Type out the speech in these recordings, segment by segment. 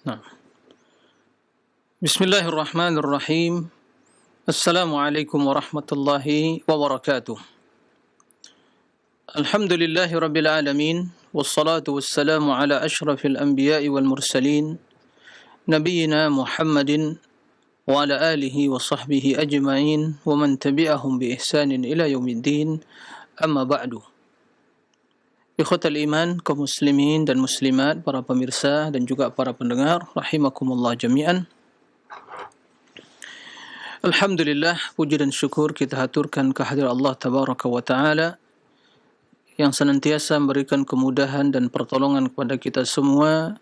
Nah. Bismillahirrahmanirrahim. Assalamualaikum warahmatullahi wabarakatuh. Alhamdulillahi rabbil alamin. Wassalatu wassalamu ala ashrafil anbiya'i wal mursalin. Nabiyyina Muhammadin wa ala alihi wa sahbihi ajma'in. Wa man tabi'ahum bi ihsanin ila yaumiddin. Amma ba'du. Ikhwatal iman, kaum muslimin dan muslimat, para pemirsa dan juga para pendengar, rahimakumullah jami'an. Alhamdulillah, puji dan syukur kita haturkan kehadirat Allah Tabaraka wa Ta'ala yang senantiasa memberikan kemudahan dan pertolongan kepada kita semua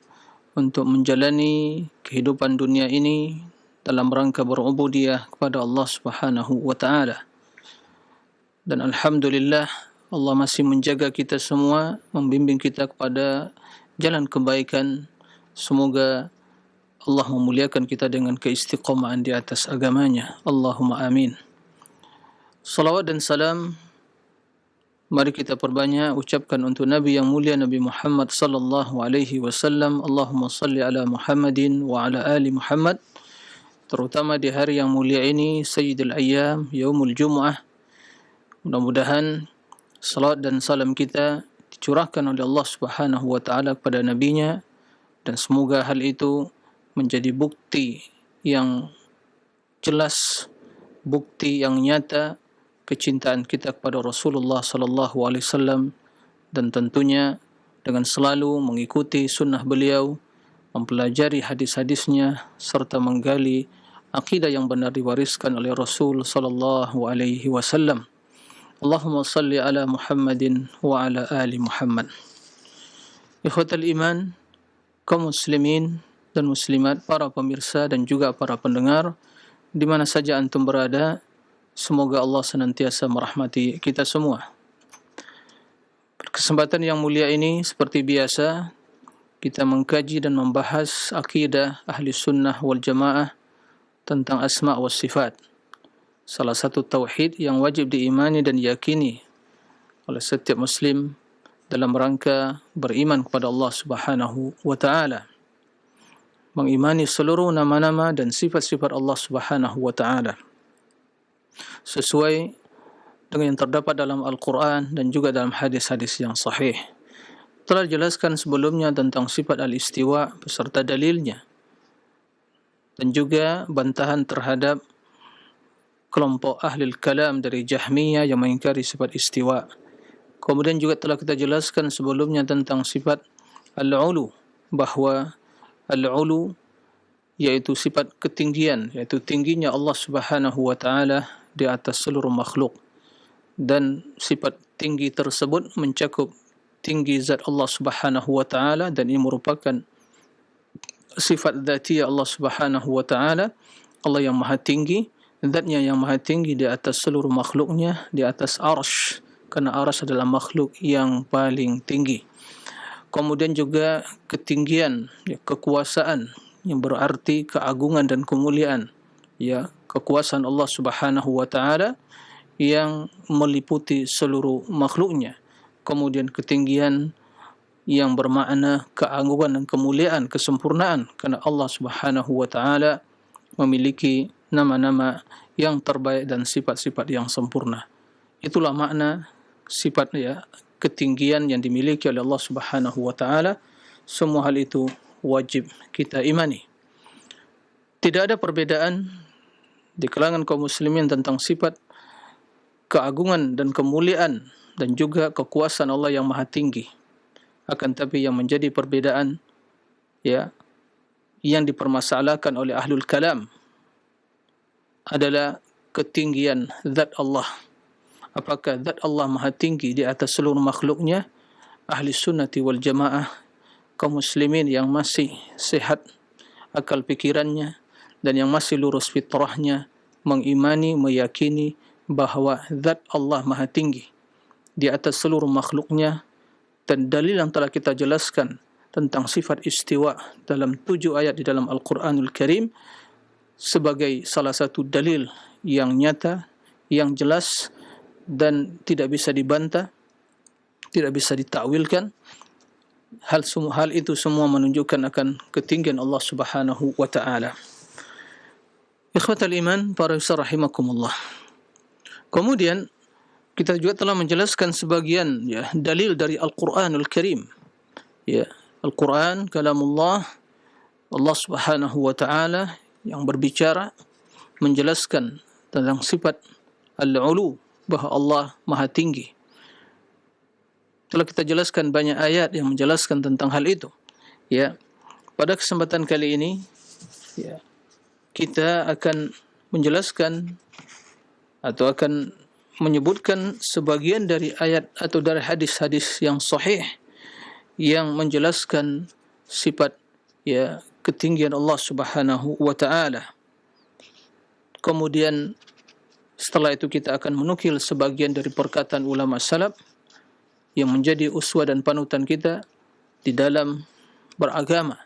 untuk menjalani kehidupan dunia ini dalam rangka berubudiyah kepada Allah Subhanahu wa Ta'ala. Dan Alhamdulillah, Allah masih menjaga kita semua, membimbing kita kepada jalan kebaikan. Semoga Allah memuliakan kita dengan keistiqomahan di atas agamanya. Allahumma amin. Salawat dan salam mari kita perbanyak ucapkan untuk Nabi yang mulia, Nabi Muhammad sallallahu alaihi wasallam. Allahumma salli ala Muhammadin wa ala ali Muhammad. Terutama di hari yang mulia ini, Sayyidul Ayyam, Yaumul Jumu'ah. Mudah-mudahan salawat dan salam kita dicurahkan oleh Allah Subhanahu wa Ta'ala kepada Nabi-Nya, dan semoga hal itu menjadi bukti yang jelas, bukti yang nyata kecintaan kita kepada Rasulullah sallallahu alaihi wasallam, dan tentunya dengan selalu mengikuti sunnah beliau, mempelajari hadis-hadisnya serta menggali akidah yang benar diwariskan oleh Rasul sallallahu alaihi wasallam. Allahumma salli ala Muhammadin wa ala ali Muhammad. Ikhwatal iman, kaum muslimin dan muslimat, para pemirsa dan juga para pendengar di mana saja antum berada, semoga Allah senantiasa merahmati kita semua. Kesempatan yang mulia ini seperti biasa kita mengkaji dan membahas akidah ahli sunnah wal jamaah tentang asma' wa sifat, salah satu tauhid yang wajib diimani dan diyakini oleh setiap muslim dalam rangka beriman kepada Allah Subhanahu wa Ta'ala, mengimani seluruh nama-nama dan sifat-sifat Allah Subhanahu wa Ta'ala sesuai dengan yang terdapat dalam Al-Quran dan juga dalam hadis-hadis yang sahih. Telah dijelaskan sebelumnya tentang sifat al-istiwa beserta dalilnya, dan juga bantahan terhadap kelompok ahli kalam dari Jahmiyah yang mengingkari sifat istiwa. Kemudian juga telah kita jelaskan sebelumnya tentang sifat al-ulu, bahwa al-ulu yaitu sifat ketinggian, yaitu tingginya Allah Subhanahu wa Ta'ala di atas seluruh makhluk, dan sifat tinggi tersebut mencakup tinggi zat Allah Subhanahu wa Ta'ala, dan ini merupakan sifat dzatiyah Allah Subhanahu wa Ta'ala. Allah yang maha tinggi, zatnya yang maha tinggi di atas seluruh makhluknya, di atas arsy, karena arsy adalah makhluk yang paling tinggi. Kemudian juga ketinggian, ya, kekuasaan, yang berarti keagungan dan kemuliaan, ya, kekuasaan Allah Subhanahu wa Ta'ala yang meliputi seluruh makhluknya. Kemudian ketinggian yang bermakna keagungan dan kemuliaan, kesempurnaan, karena Allah Subhanahu wa Ta'ala memiliki nama-nama yang terbaik dan sifat-sifat yang sempurna. Itulah makna sifat, ya, ketinggian yang dimiliki oleh Allah Subhanahu wa Ta'ala. Semua hal itu wajib kita imani. Tidak ada perbedaan di kalangan kaum muslimin tentang sifat keagungan dan kemuliaan dan juga kekuasaan Allah yang maha tinggi. Akan tapi yang menjadi perbedaan, ya, yang dipermasalahkan oleh ahlul kalam adalah ketinggian zat Allah. Apakah zat Allah maha tinggi di atas seluruh makhluknya? Ahli sunnati wal jamaah, kaum muslimin yang masih sehat akal pikirannya dan yang masih lurus fitrahnya, mengimani, meyakini bahwa zat Allah maha tinggi di atas seluruh makhluknya. Dan dalil yang telah kita jelaskan tentang sifat istiwa dalam 7 ayat di dalam Al-Quranul Karim sebagai salah satu dalil yang nyata, yang jelas, dan tidak bisa dibantah, tidak bisa ditakwilkan. hal itu semua menunjukkan akan ketinggian Allah Subhanahu wa taala. Ikhwatal iman, para ustaz rahimakumullah. Kemudian kita juga telah menjelaskan sebagian dalil dari Al-Qur'anul Karim. Al-Qur'an kalamullah, Allah Subhanahu wa taala yang berbicara menjelaskan tentang sifat al-ulu, bahwa Allah Maha Tinggi. Telah kita jelaskan banyak ayat yang menjelaskan tentang hal itu. Pada kesempatan kali ini kita akan menjelaskan atau akan menyebutkan sebagian dari ayat atau dari hadis-hadis yang sahih yang menjelaskan sifat ketinggian Allah Subhanahu wa taala. Kemudian setelah itu kita akan menukil sebagian dari perkataan ulama salaf yang menjadi uswah dan panutan kita di dalam beragama,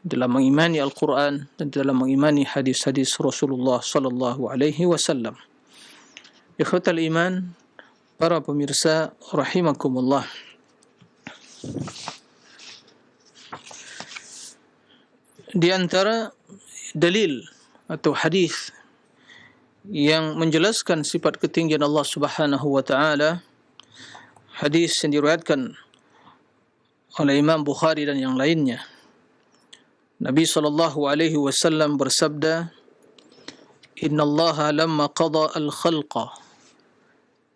dalam mengimani Al-Quran dan dalam mengimani hadis-hadis Rasulullah sallallahu alaihi wasallam. Ikhwatal iman, para pemirsa rahimakumullah. Di antara dalil atau hadis yang menjelaskan sifat ketinggian Allah Subhanahu wa taala, hadis yang diriwayatkan oleh Imam Bukhari dan yang lainnya. Nabi sallallahu alaihi wasallam bersabda, "Inna Allah lamma qada al-khalqa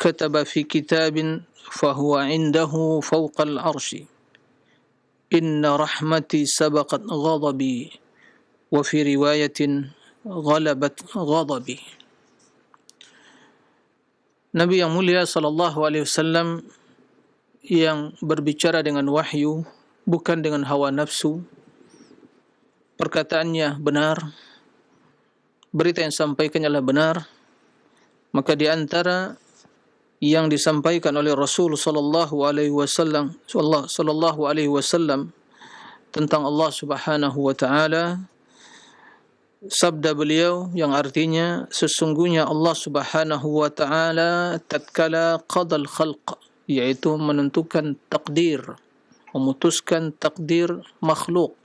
kataba fi kitabin fahuwa indahu fawqa al-arshi. Inna rahmati sabaqat ghadabi wa fi riwayatin ghalabat ghadabi." Nabi yang mulia sallallahu alaihi wasallam yang berbicara dengan wahyu, bukan dengan hawa nafsu, perkataannya benar, berita yang disampaikannya adalah benar, maka di antara yang disampaikan oleh Rasul sallallahu alaihi wasallam tentang Allah Subhanahu wa taala, sabda beliau yang artinya sesungguhnya Allah Subhanahu wa taala tatkala qadal khalq, yaitu menentukan takdir, memutuskan takdir makhluk,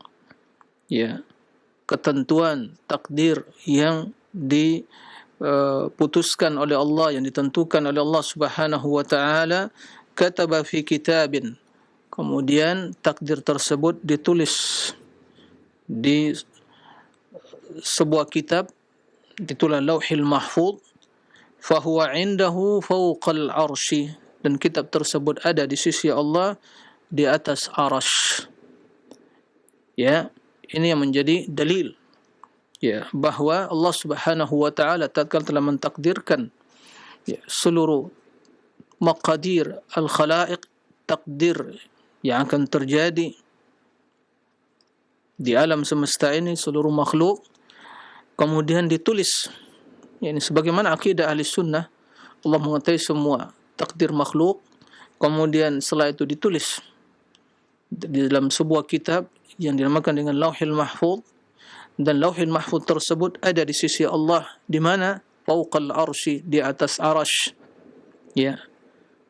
ketentuan takdir yang diputuskan oleh Allah, yang ditentukan oleh Allah Subhanahu wa taala, kataba fi kitabin, kemudian takdir tersebut ditulis di sebuah kitab, ditulis Lauhil Mahfuz, fahuwa indahu fawqal arsy, dan kitab tersebut ada di sisi Allah di atas arasy. Ini yang menjadi dalil bahwa Allah Subhanahu wa taala tatkala telah mentakdirkan seluruh maqadir al-khalaiq, takdir yang akan terjadi di alam semesta ini, seluruh makhluk, kemudian ditulis. Ini sebagaimana akidah ahli sunnah, Allah mengetahui semua takdir makhluk, kemudian setelah itu ditulis di dalam sebuah kitab yang dinamakan dengan Lauhil Mahfuz, dan Lauhil Mahfuz tersebut ada di sisi Allah, di mana fauqal arsy, di atas arasy.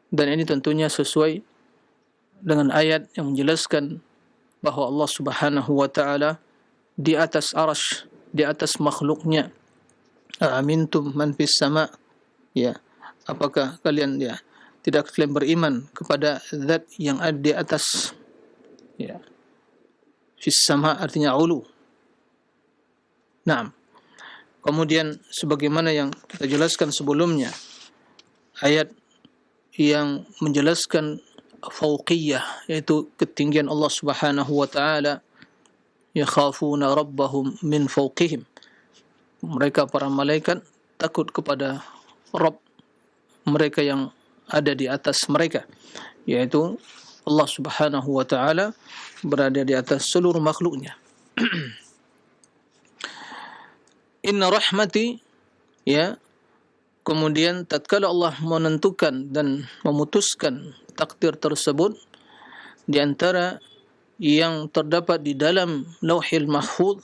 Dan ini tentunya sesuai dengan ayat yang menjelaskan bahwa Allah Subhanahu wa taala di atas arasy, di atas makhluknya. Amintum man fis sama, apakah kalian tidak kalian beriman kepada zat yang ada di atas, fis sama artinya ulu. Naam. Kemudian sebagaimana yang kita jelaskan sebelumnya, ayat yang menjelaskan fauqiyah, yaitu ketinggian Allah Subhanahu wa taala, yakhafuna rabbahum min fawqihim, mereka para malaikat takut kepada Rabb mereka yang ada di atas mereka, yaitu Allah Subhanahu wa taala berada di atas seluruh makhluknya. Inna rahmati, kemudian tatkala Allah menentukan dan memutuskan takdir tersebut, di antara yang terdapat di dalam Lauhil Mahfuz,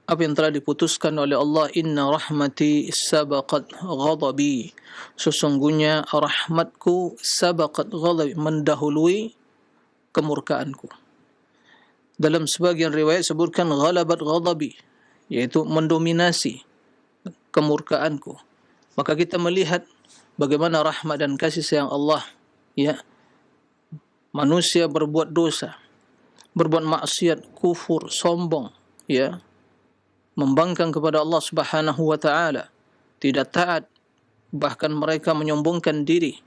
apa yang telah diputuskan oleh Allah, inna rahmati sabaqat ghadabi, sesungguhnya rahmatku sabaqat ghadabi, mendahului kemurkaanku. Dalam sebagian riwayat sebutkan ghalabat ghadabi, yaitu mendominasi kemurkaanku. Maka kita melihat bagaimana rahmat dan kasih sayang Allah, ya. Manusia berbuat dosa, berbuat maksiat, kufur, sombong, ya, membangkang kepada Allah Subhanahu wa taala, tidak taat, bahkan mereka menyombongkan diri,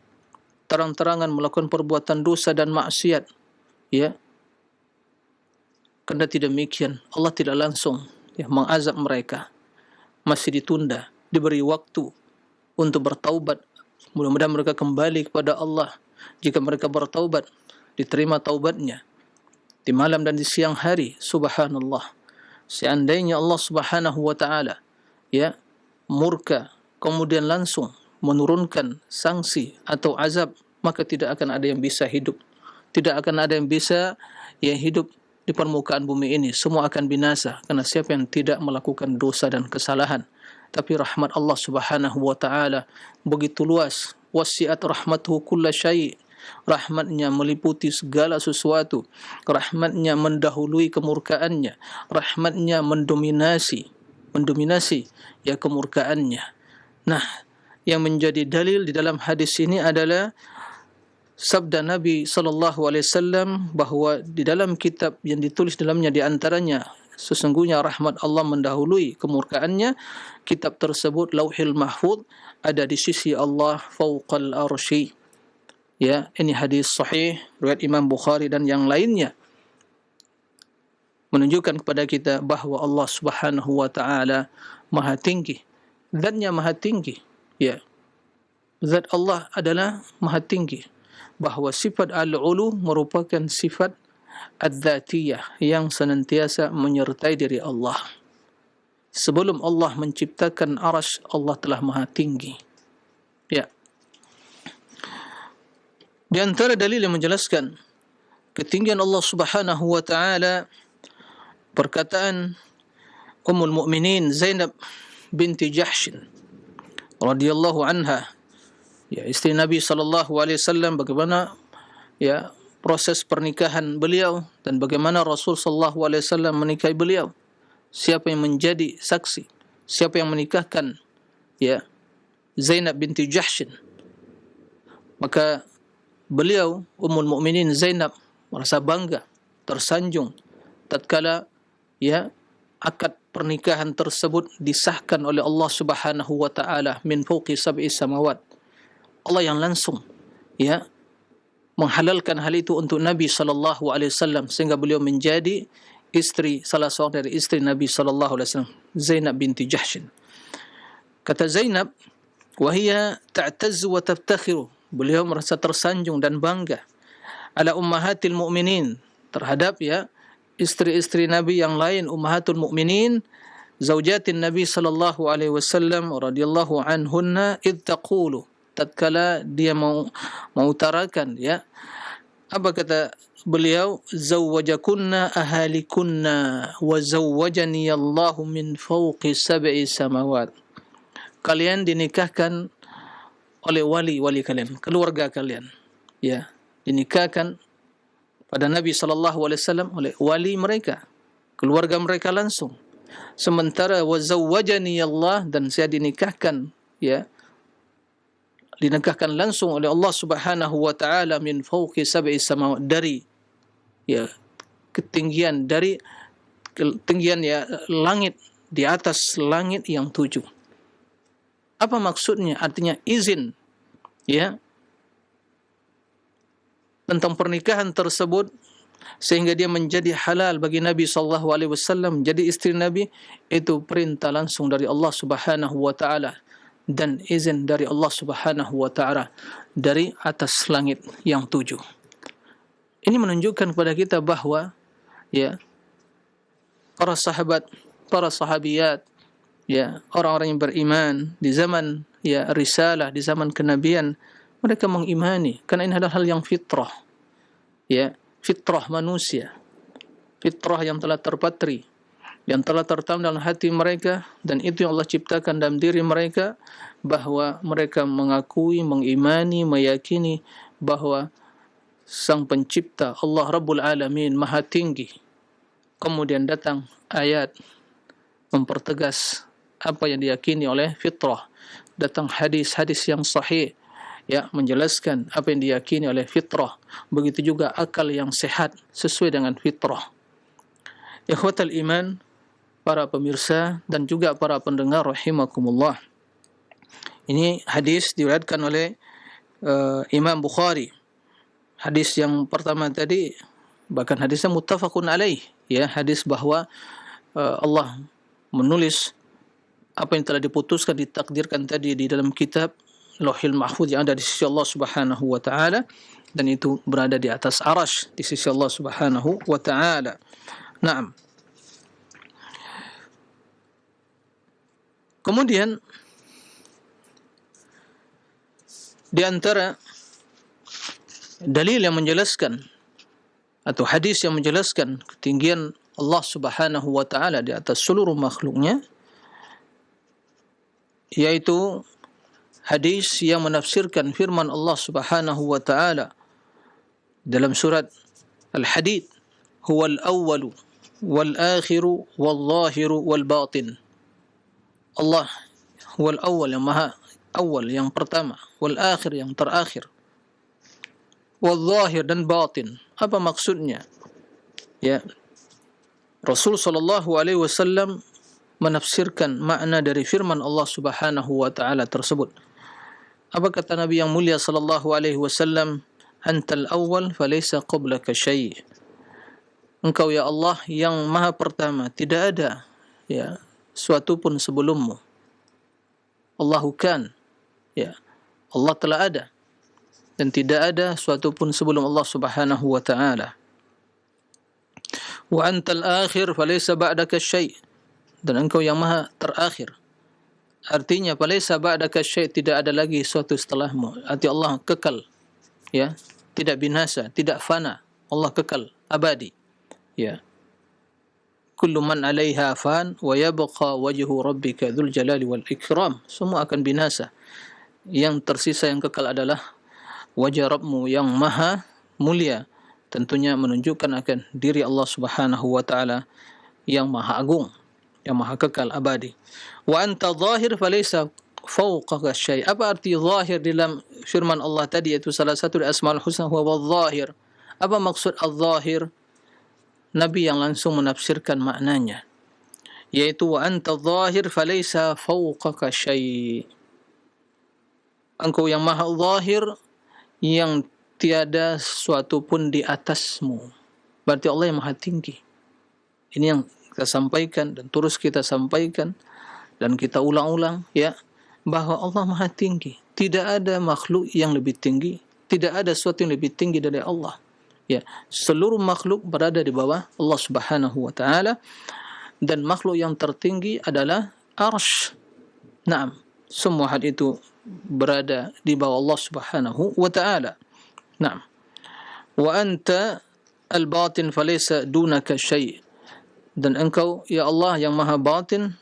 terang-terangan melakukan perbuatan dosa dan maksiat, ya. Karena tidak demikian, Allah tidak langsung, ya, mengazab mereka. Masih ditunda, diberi waktu untuk bertaubat. Mudah-mudahan mereka kembali kepada Allah. Jika mereka bertaubat, diterima taubatnya di malam dan di siang hari. Subhanallah. Seandainya Allah Subhanahu wa taala, ya, murka kemudian langsung menurunkan sanksi atau azab, maka tidak akan ada yang bisa hidup. Tidak akan ada yang bisa hidup di permukaan bumi ini. Semua akan binasa, karena siapa yang tidak melakukan dosa dan kesalahan. Tapi rahmat Allah Subhanahu wa taala begitu luas. Wasi'at rahmatuhu kulla syai'. Rahmatnya meliputi segala sesuatu. Rahmatnya mendahului kemurkaannya. Rahmatnya mendominasi ya kemurkaannya. Nah, yang menjadi dalil di dalam hadis ini adalah sabda Nabi sallallahu alaihi wasallam bahwa di dalam kitab yang ditulis dalamnya di antaranya sesungguhnya rahmat Allah mendahului kemurkaannya. Kitab tersebut Lauhil Mahfuz ada di sisi Allah fauqal arsy. Ya, ini hadis sahih riwayat Imam Bukhari dan yang lainnya, menunjukkan kepada kita bahwa Allah Subhanahu wa taala Maha tinggi. Zatnya Maha tinggi, ya. Zat Allah adalah Maha tinggi. Bahwa sifat al-ulu merupakan sifat adzatiyah yang senantiasa menyertai diri Allah. Sebelum Allah menciptakan arasy, Allah telah Maha tinggi. Ya. Di antara dalil yang menjelaskan ketinggian Allah Subhanahu wa taala, perkataan Ummul Mukminin Zainab binti Jahsh radhiyallahu anha, ya, istri Nabi sallallahu alaihi wasallam, bagaimana ya proses pernikahan beliau dan bagaimana Rasul sallallahu alaihi wasallam menikahi beliau. Siapa yang menjadi saksi? Siapa yang menikahkan ya Zainab binti Jahsh? Maka beliau Ummul Mukminin Zainab merasa bangga, tersanjung tatkala ya akad pernikahan tersebut disahkan oleh Allah Subhanahu wa taala min fawqi sab'i samawat. Allah yang langsung ya menghalalkan hal itu untuk Nabi sallallahu alaihi wasallam sehingga beliau menjadi istri, salah seorang dari istri Nabi sallallahu alaihi wasallam, Zainab binti Jahsh. Kata Zainab, wa hiya ta'tazzu wa taftakhiru, beliau merasa tersanjung dan bangga ala ummahatil mu'minin, terhadap ya istri-istri Nabi yang lain, ummahatul mu'minin, zaujatin Nabi sallallahu alaihi wasallam radhiyallahu anhunna, id taqulu, tatkala dia mengutarakan ya, apa kata beliau, zawwajakunna ahalikunna wa zawwajani Allahu min fawqi sab'i samawat, kalian dinikahkan oleh wali kalian, keluarga kalian, ya, dinikahkan pada Nabi sallallahu alaihi wasallam oleh wali mereka, keluarga mereka langsung. Sementara wa zawwajani Allah, dan saya dinikahkan ya, dinikahkan langsung oleh Allah Subhanahu wa taala min fawqi sab'i samawat, dari ya ketinggian, dari ketinggian ya langit, di atas langit yang 7. Apa maksudnya? Artinya izin ya tentang pernikahan tersebut sehingga dia menjadi halal bagi Nabi sallallahu alaihi wasallam, jadi istri Nabi, itu perintah langsung dari Allah Subhanahu wa taala dan izin dari Allah Subhanahu wa taala dari atas langit yang 7. Ini menunjukkan kepada kita bahwa ya para sahabat, para sahabiyat, ya orang-orang yang beriman di zaman ya risalah, di zaman kenabian, mereka mengimani karena ini adalah hal yang fitrah, ya, fitrah manusia, fitrah yang telah terpatri, yang telah tertanam dalam hati mereka, dan itu yang Allah ciptakan dalam diri mereka, bahwa mereka mengakui, mengimani, meyakini bahwa Sang Pencipta, Allah Rabbul Alamin, Maha Tinggi. Kemudian datang ayat mempertegas apa yang diyakini oleh fitrah. Datang hadis-hadis yang sahih, ya, menjelaskan apa yang diyakini oleh fitrah. Begitu juga akal yang sehat sesuai dengan fitrah. Ikhwatal iman, para pemirsa dan juga para pendengar rahimakumullah. Ini hadis diriwayatkan oleh Imam Bukhari. Hadis yang pertama tadi bahkan hadisnya muttafaqun alaih, ya, hadis bahwa Allah menulis apa yang telah diputuskan, ditakdirkan tadi di dalam kitab Lauhil Mahfuz yang ada di sisi Allah Subhanahu wa taala, dan itu berada di atas arasy di sisi Allah Subhanahu wa taala. Naam. Kemudian di antara dalil yang menjelaskan atau hadis yang menjelaskan ketinggian Allah Subhanahu wa taala di atas seluruh makhluknya, yaitu hadis yang menafsirkan firman Allah Subhanahu wa taala dalam surat Al-Hadid, huwal awwalu wal akhiru wal zahiru wal batin. Allah huwal awwal, yang maha awal, yang pertama, wal akhir, yang terakhir, wal zahir, dan batin. Apa maksudnya? Ya, Rasul sallallahu alaihi wasallam menafsirkan makna dari firman Allah Subhanahu wa taala tersebut. Apa kata Nabi yang mulia sallallahu alaihi wasallam? Antal awwal falaysa qablaka syai'. Engkau ya Allah yang maha pertama, tidak ada, ya, suatu pun sebelummu. Allahu kan, ya, Allah telah ada dan tidak ada suatu pun sebelum Allah Subhanahu wa taala. Wa antal akhir falaysa ba'daka syai'. Dan engkau yang maha terakhir. Artinya falaysa ba'daka syai', tidak ada lagi suatu setelahmu. Arti Allah kekal, ya, tidak binasa, tidak fana. Allah kekal, abadi, ya. Kullu man 'alaiha fan wa yabqa wajhu rabbika dzul jalali wal ikram. Semua akan binasa. Yang tersisa, yang kekal adalah wajah Rabbmu yang maha mulia. Tentunya menunjukkan akan diri Allah Subhanahu wa taala yang maha agung, yang maha kekal, abadi. Wa anta zahir falaysa fawqaka syai'. Apa arti zahir dalam firman Allah tadi, yaitu salah satu dari Asmaul Husna huwa zahir. Apa maksud al-zahir? Nabi yang langsung menafsirkan maknanya, yaitu wa anta zahir falaysa fawqaka syai'. Engkau yang maha zahir, yang tiada sesuatu pun di atasmu. Berarti Allah yang maha tinggi. Ini yang kita sampaikan dan terus kita sampaikan dan kita ulang-ulang, ya, bahwa Allah maha tinggi. Tidak ada makhluk yang lebih tinggi, tidak ada sesuatu yang lebih tinggi dari Allah. Ya, seluruh makhluk berada di bawah Allah Subhanahu wa taala, dan makhluk yang tertinggi adalah arsy. Naam, semua hal itu berada di bawah Allah Subhanahu wa taala. Naam. Wa anta al-batin falaysa dunaka syai'. Dan engkau ya Allah yang maha batin,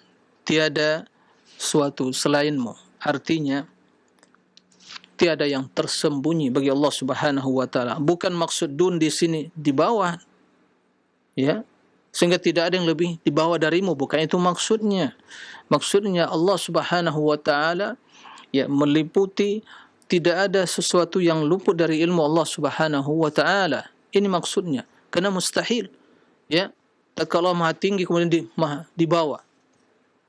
tiada suatu selainmu. Artinya tiada yang tersembunyi bagi Allah Subhanahu wa taala. Bukan maksud dun di sini di bawah, ya, sehingga tidak ada yang lebih di bawah darimu, bukan itu maksudnya. Maksudnya Allah Subhanahu wa taala, ya, meliputi, tidak ada sesuatu yang luput dari ilmu Allah Subhanahu wa taala. Ini maksudnya. Karena mustahil, ya, kalau maha tinggi kemudian maha di bawah.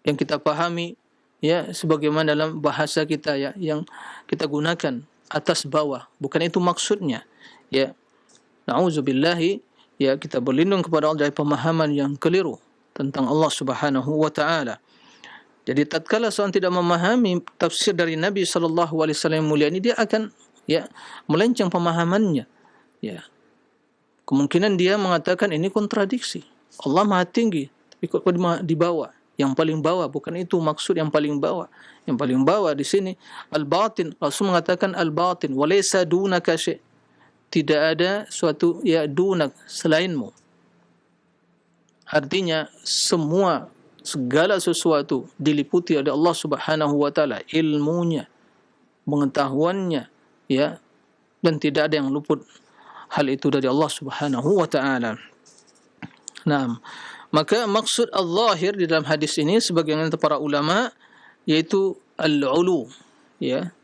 Yang kita pahami, ya, sebagaimana dalam bahasa kita, ya, yang kita gunakan, atas bawah, bukan itu maksudnya, ya. Na'udzubillahi, ya, kita berlindung kepada Allah dari pemahaman yang keliru tentang Allah Subhanahu wa taala. Jadi tatkala seorang tidak memahami tafsir dari Nabi sallallahu alaihi wasallam mulia ini, dia akan, ya, melenceng pemahamannya, ya. Kemungkinan dia mengatakan ini kontradiksi. Allah maha tinggi, tapi kok di bawah? Yang paling bawah, bukan itu maksud yang paling bawah. Yang paling bawah di sini al-batin. Rasul mengatakan al-batin walaysa dunaka syai'. Tidak ada suatu, ya, dunak, selainmu. Artinya semua, segala sesuatu diliputi oleh Allah Subhanahu wa taala, ilmunya, pengetahuannya, ya, dan tidak ada yang luput hal itu dari Allah Subhanahu wa taala. Naam. Maka maksud al-zahir di dalam hadis ini sebagaimana para ulama yaitu al-ulu, ya.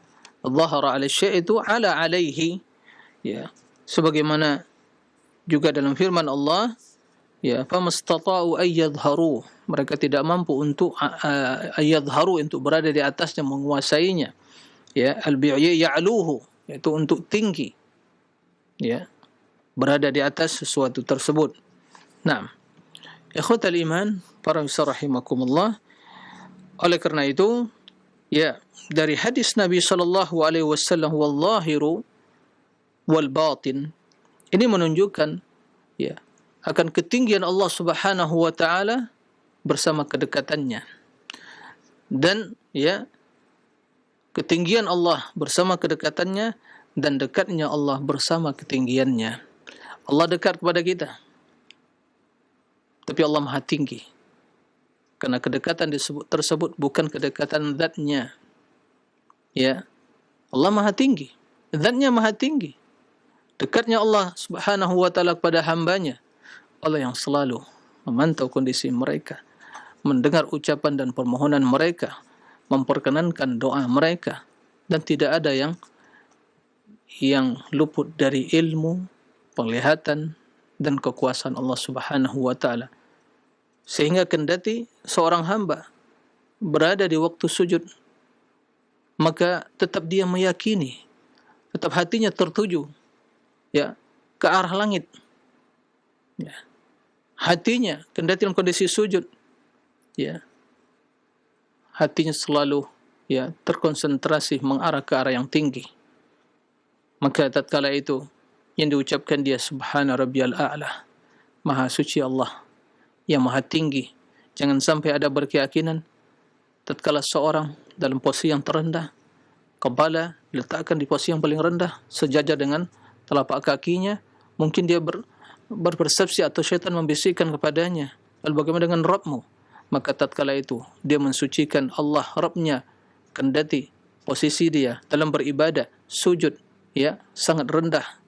Zahara 'ala syai' itu 'ala 'alaihi, ya. Sebagaimana juga dalam firman Allah, ya, famastata'u ay yadhharu, mereka tidak mampu untuk yadhharu, untuk berada di atasnya, menguasainya, ya. Al-bi'ya ya'luhu, yaitu untuk tinggi, ya, berada di atas sesuatu tersebut. Naam. Ikhwatal iman, para misal rahimakumullah, oleh kerana itu, ya, dari hadis Nabi sallallahu alaihi wasallam wal zahiru wal batin, ini menunjukkan, ya, akan ketinggian Allah Subhanahu wa taala bersama kedekatannya. Dan, ya, ketinggian Allah bersama kedekatannya dan dekatnya Allah bersama ketinggiannya. Allah dekat kepada kita, tapi Allah Maha Tinggi. Karena kedekatan tersebut bukan kedekatan zatnya. Ya. Allah Maha Tinggi. Zatnya Maha Tinggi. Dekatnya Allah Subhanahu wa taala kepada hambanya. Allah yang selalu memantau kondisi mereka, mendengar ucapan dan permohonan mereka, memperkenankan doa mereka, dan tidak ada yang luput dari ilmu, penglihatan, dan kekuasaan Allah Subhanahu wa taala. Sehingga kendati seorang hamba berada di waktu sujud, maka tetap dia meyakini, tetap hatinya tertuju, ya, ke arah langit, ya. Hatinya kendati dalam kondisi sujud, ya, hatinya selalu, ya, terkonsentrasi mengarah ke arah yang tinggi. Maka tatkala itu yang diucapkan dia subhana rabbiyal a'la, maha suci Allah yang Maha Tinggi. Jangan sampai ada berkeyakinan tatkala seorang dalam posisi yang terendah, kepala diletakkan di posisi yang paling rendah, sejajar dengan telapak kakinya, mungkin dia berpersepsi atau syaitan membisikkan kepadanya, lalu bagaimana dengan Rabbmu? Maka tatkala itu dia mensucikan Allah Rabbnya, kendati posisi dia dalam beribadah, sujud, ya, sangat rendah,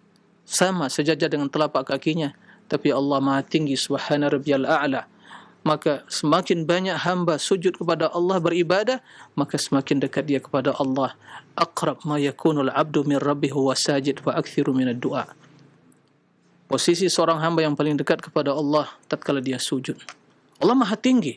sama sejajar dengan telapak kakinya, tapi Allah Maha Tinggi subhana rabbiyal a'la. Maka semakin banyak hamba sujud kepada Allah, beribadah, maka semakin dekat dia kepada Allah. Aqrab ma yakunul abdu min rabbih huwa sajid fa akthiru minad du'a. Posisi seorang hamba yang paling dekat kepada Allah tatkala dia sujud. Allah Maha Tinggi,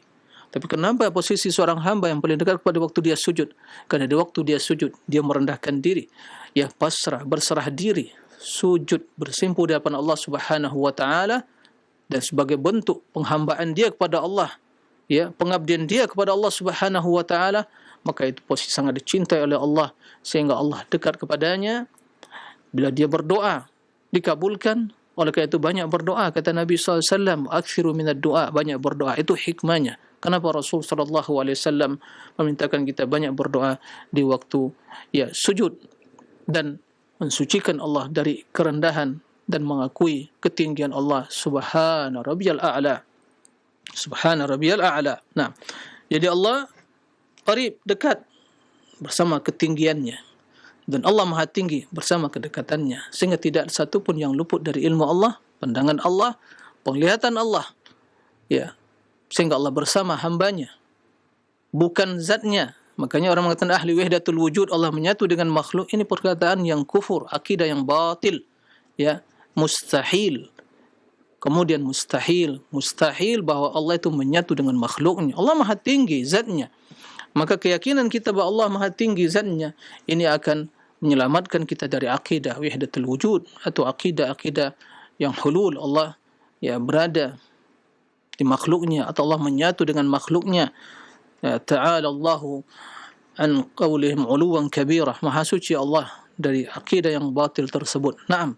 tapi kenapa posisi seorang hamba yang paling dekat kepada waktu dia sujud? Karena di waktu dia sujud, dia merendahkan diri, ya, pasrah, berserah diri, sujud, bersimpuh di hadapan Allah Subhanahu wa taala, dan sebagai bentuk penghambaan dia kepada Allah, ya, pengabdian dia kepada Allah Subhanahu wa taala, maka itu posisi sangat dicintai oleh Allah, sehingga Allah dekat kepadanya. Bila dia berdoa, dikabulkan. Oleh karena itu banyak berdoa, kata Nabi SAW, akthiru minad du'a, banyak berdoa. Itu hikmahnya. Kenapa Rasul SAW memintakan kita banyak berdoa di waktu, ya, sujud, dan mensucikan Allah dari kerendahan dan mengakui ketinggian Allah subhana rabbiyal a'la. Subhana rabbiyal a'la. Nah, jadi Allah qarib, dekat bersama ketinggiannya, dan Allah Maha Tinggi bersama kedekatannya, sehingga tidak satu pun yang luput dari ilmu Allah, pandangan Allah, penglihatan Allah, ya, sehingga Allah bersama hambanya, bukan zatnya. Makanya orang mengatakan ahli wahdatul wujud, Allah menyatu dengan makhluk, ini perkataan yang kufur, akidah yang batil, ya, mustahil. Kemudian mustahil bahwa Allah itu menyatu dengan makhluknya. Allah Maha Tinggi zatnya. Maka keyakinan kita bahwa Allah Maha Tinggi zatnya ini akan menyelamatkan kita dari akidah wahdatul wujud, atau akidah yang hulul, Allah, ya, berada di makhluknya, atau Allah menyatu dengan makhluknya. Ya, ta'ala Allahu an qawlihim uluwan kabirah, maha suci Allah dari akidah yang batil tersebut. Naam.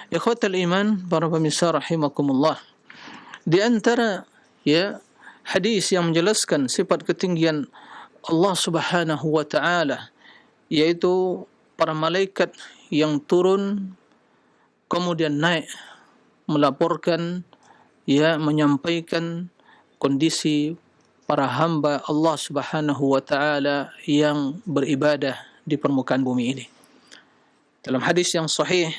Ikhwatal iman, para pemirsa rahimakumullah, di antara, ya, hadis yang menjelaskan sifat ketinggian Allah Subhanahu wa taala, yaitu para malaikat yang turun kemudian naik melaporkan, ya, menyampaikan kondisi para hamba Allah Subhanahu wa taala yang beribadah di permukaan bumi ini. Dalam hadis yang sahih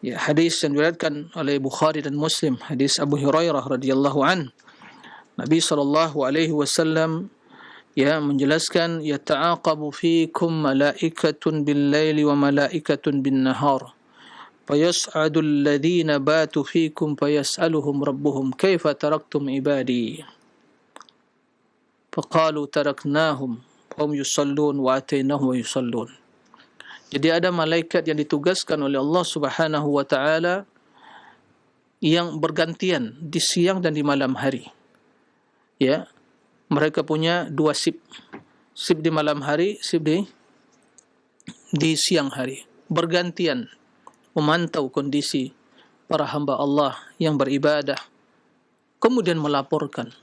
Ya, hadis yang diriwayatkan oleh Bukhari dan Muslim, hadis Abu Hurairah radhiyallahu an. Nabi sallallahu alaihi wasallam menjelaskan, yata'aqabu fiikum malaikatun bil-laili wa malaikatun bin-nahar. Fayas'adu alladhina batu fiikum fayas'aluhum rabbuhum kaifa taraktum ibadi. Faqalu taraknahum hum yusallun wa atainahum wa yusallun. Jadi ada malaikat yang ditugaskan oleh Allah Subhanahu wa taala yang bergantian di siang dan di malam hari. Ya, mereka punya dua sip. Sip di malam hari, sip di siang hari. Bergantian memantau kondisi para hamba Allah yang beribadah. Kemudian melaporkan.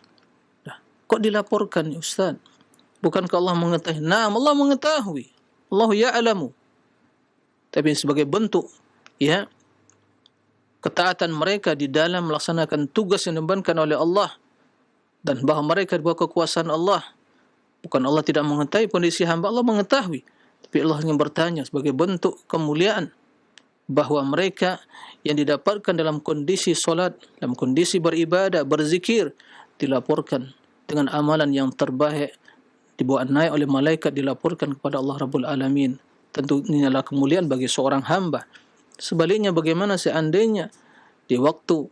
Nah, kok dilaporkan ya Ustaz? Bukankah Allah mengetahui? Naam, Allah mengetahui. Allah ya'lamu. Tapi sebagai bentuk ketaatan mereka di dalam melaksanakan tugas yang dibebankan oleh Allah, dan bahawa mereka di bawah kekuasaan Allah. Bukan Allah tidak mengetahui kondisi hamba, Allah mengetahui. Tapi Allah hanya bertanya sebagai bentuk kemuliaan bahawa mereka yang didapatkan dalam kondisi solat, dalam kondisi beribadah, berzikir, dilaporkan dengan amalan yang terbaik, dibawa naik oleh malaikat, dilaporkan kepada Allah Rabbul Alamin. Tentu ini adalah kemuliaan bagi seorang hamba. Sebaliknya, bagaimana seandainya di waktu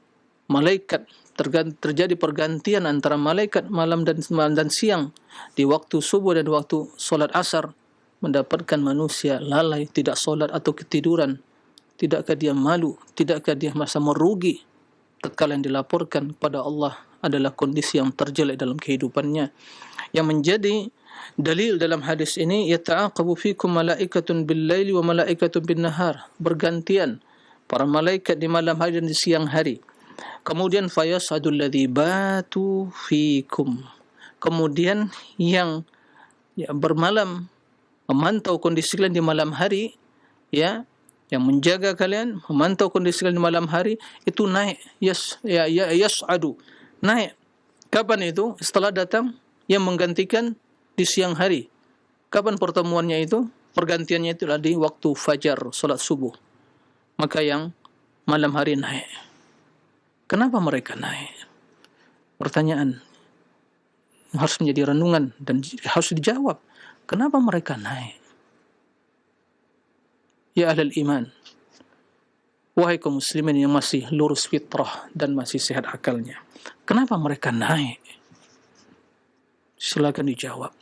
malaikat terjadi pergantian antara malaikat malam dan siang, di waktu subuh dan waktu solat asar, mendapatkan manusia lalai, tidak solat atau ketiduran, tidakkah dia malu? Tidakkah dia merasa merugi tatkala yang dilaporkan kepada Allah adalah kondisi yang terjelek dalam kehidupannya? Yang menjadi dalil dalam hadis ini, yata'aqabu fikum malaikatun bil-laili wa malaikatun bin-nahar. Bergantian para malaikat di malam hari dan di siang hari. Kemudian fayasadul ladzi batu fikum. Kemudian yang bermalam memantau kondisi kalian di malam hari, yang menjaga kalian, memantau kondisi kalian di malam hari, itu naik, yas'adu, naik. Kapan itu? Setelah datang yang menggantikan di siang hari. Kapan pertemuannya itu? Pergantiannya itu adalah di waktu fajar, solat subuh. Maka yang malam hari naik. Kenapa mereka naik? Pertanyaan harus menjadi renungan dan harus dijawab. Kenapa mereka naik? Ya ahlul iman, wahai kaum muslimin yang masih lurus fitrah dan masih sehat akalnya, kenapa mereka naik? Silakan dijawab.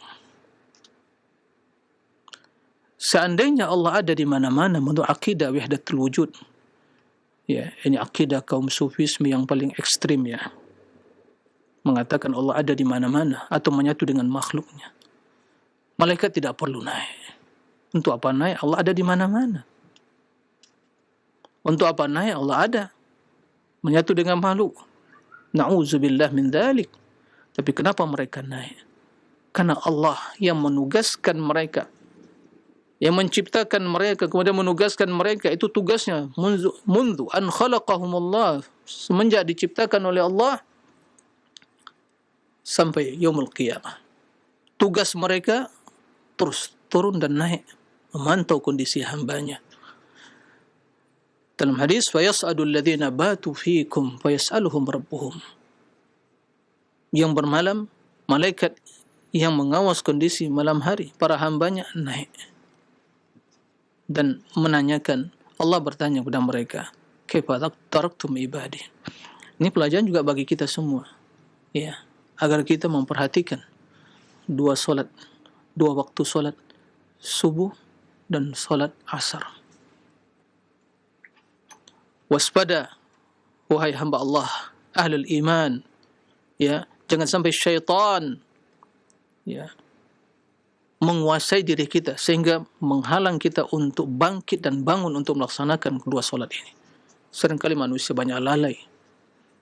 Seandainya Allah ada di mana-mana menurut akidah wahdatul wujud, ini akidah kaum sufisme yang paling ekstrim, mengatakan Allah ada di mana-mana atau menyatu dengan makhluknya, malaikat tidak perlu naik. Untuk apa naik? Allah ada di mana-mana. Untuk apa naik? Allah ada menyatu dengan makhluk. Na'udzubillah min dzalik. Tapi kenapa mereka naik? Karena Allah yang menugaskan mereka, yang menciptakan mereka, kemudian menugaskan mereka. Itu tugasnya mundu an khalaqahumullah, semenjak diciptakan oleh Allah sampai yaumul qiyamah. Tugas mereka terus turun dan naik, memantau kondisi hambanya. Dalam hadis, fayas'adul ladzina batu fiikum fayas'aluhum rabbuhum. Yang bermalam, malaikat yang mengawas kondisi malam hari para hambanya naik dan menanyakan. Allah bertanya kepada mereka, kaifa taraktum ibadi. Ini pelajaran juga bagi kita semua, agar kita memperhatikan dua waktu solat subuh dan solat asar. Waspada, wahai hamba Allah, ahlul iman, jangan sampai syaitan menguasai diri kita sehingga menghalang kita untuk bangkit dan bangun untuk melaksanakan kedua solat ini. Seringkali manusia banyak lalai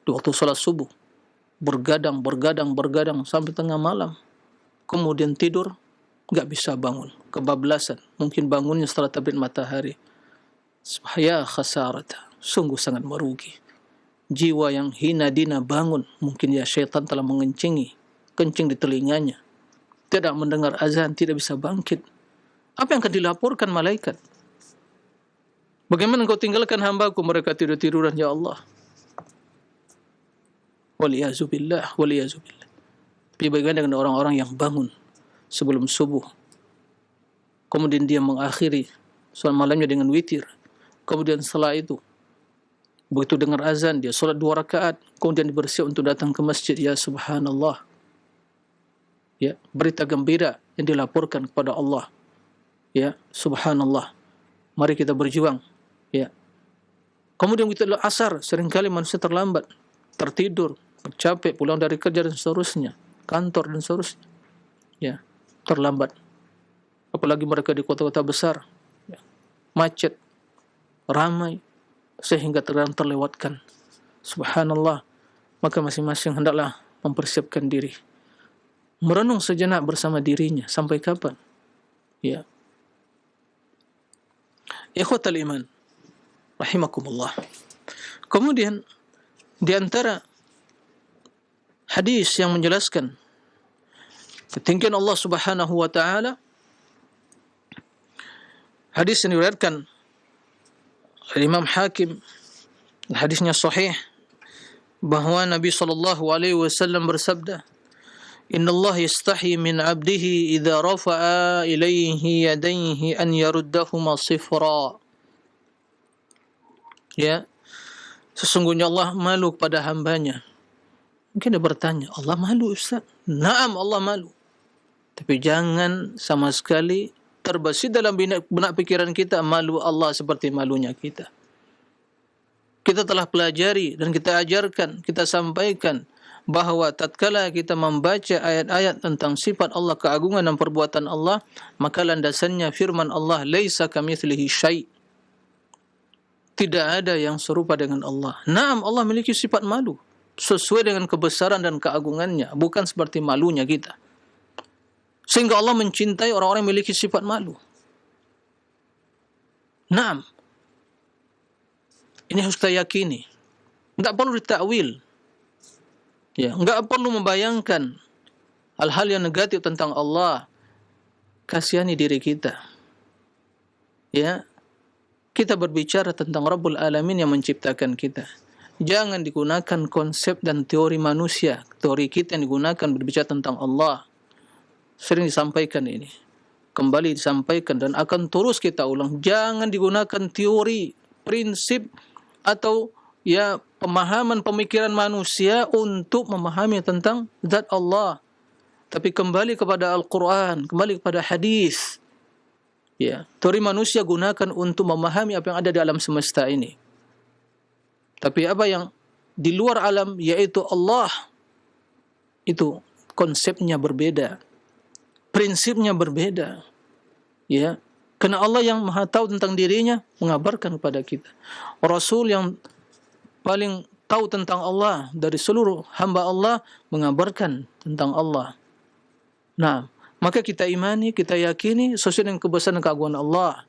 di waktu solat subuh, bergadang sampai tengah malam, kemudian tidur, enggak bisa bangun, kebablasan, mungkin bangunnya setelah terbit matahari. Ya khasarata, sungguh sangat merugi. Jiwa yang hina dina bangun, mungkin syaitan telah kencing di telinganya, tidak mendengar azan, tidak bisa bangkit. Apa yang akan dilaporkan malaikat? Bagaimana engkau tinggalkan hambaku mereka tidur-tiduran ya Allah? Waliyazubillah, waliyazubillah. Tapi bagaimana dengan orang-orang yang bangun sebelum subuh, kemudian dia mengakhiri salat malamnya dengan witir, kemudian setelah itu begitu dengar azan dia salat 2 rakaat, kemudian bersiap untuk datang ke masjid. Ya subhanallah, ya, berita gembira yang dilaporkan kepada Allah. Ya subhanallah, mari kita berjuang. Ya, kemudian kita asar, seringkali manusia terlambat, tertidur, capek, pulang dari kerja dan seterusnya, kantor dan seterusnya, ya, terlambat. Apalagi mereka di kota-kota besar, ya, macet, ramai, sehingga terlewatkan. Subhanallah, maka masing-masing hendaklah mempersiapkan diri, merenung sejenak bersama dirinya. Sampai kapan? Ya, ikhwatal iman rahimakumullah. Kemudian di antara hadis yang menjelaskan ketinggian Allah Subhanahu wa taala, hadis yang diriwayatkan oleh Imam Hakim, hadisnya sahih, bahwa Nabi sallallahu alaihi wasallam bersabda, "Innallaha yastahi min 'abdihi idza rafa'a ilaihi yadayhi an yaruddahuma sifra." Ya, sesungguhnya Allah malu kepada hambanya. Mungkin dia bertanya, Allah malu Ustaz? Naam, Allah malu. Tapi jangan sama sekali terbesit dalam benak pikiran kita malu Allah seperti malunya kita. Kita telah pelajari dan kita ajarkan, kita sampaikan bahwa tatkala kita membaca ayat-ayat tentang sifat Allah, keagungan dan perbuatan Allah, maka landasannya firman Allah, laisa kamitslihi syai'. Tidak ada yang serupa dengan Allah. Naam, Allah memiliki sifat malu sesuai dengan kebesaran dan keagungannya, bukan seperti malunya kita. Sehingga Allah mencintai orang-orang yang memiliki sifat malu. Naam, ini harus kita yakini. Tidak perlu ditakwil. Ya, enggak perlu membayangkan hal-hal yang negatif tentang Allah. Kasihani diri kita. Ya, kita berbicara tentang Rabbul Alamin yang menciptakan kita. Jangan digunakan konsep dan teori manusia. Teori kita yang digunakan berbicara tentang Allah. Sering disampaikan ini, kembali disampaikan dan akan terus kita ulang. Jangan digunakan teori, prinsip atau ya pemahaman pemikiran manusia untuk memahami tentang zat Allah. Tapi kembali kepada Al-Quran, kembali kepada hadis. Ya, teori manusia gunakan untuk memahami apa yang ada di alam semesta ini. Tapi apa yang di luar alam, yaitu Allah, itu konsepnya berbeda, prinsipnya berbeda. Ya, karena Allah yang Maha tahu tentang dirinya mengabarkan kepada kita. Rasul yang paling tahu tentang Allah dari seluruh hamba Allah mengabarkan tentang Allah. Nah, maka kita imani, kita yakini sesuai dengan kebesaran dan keagungan Allah.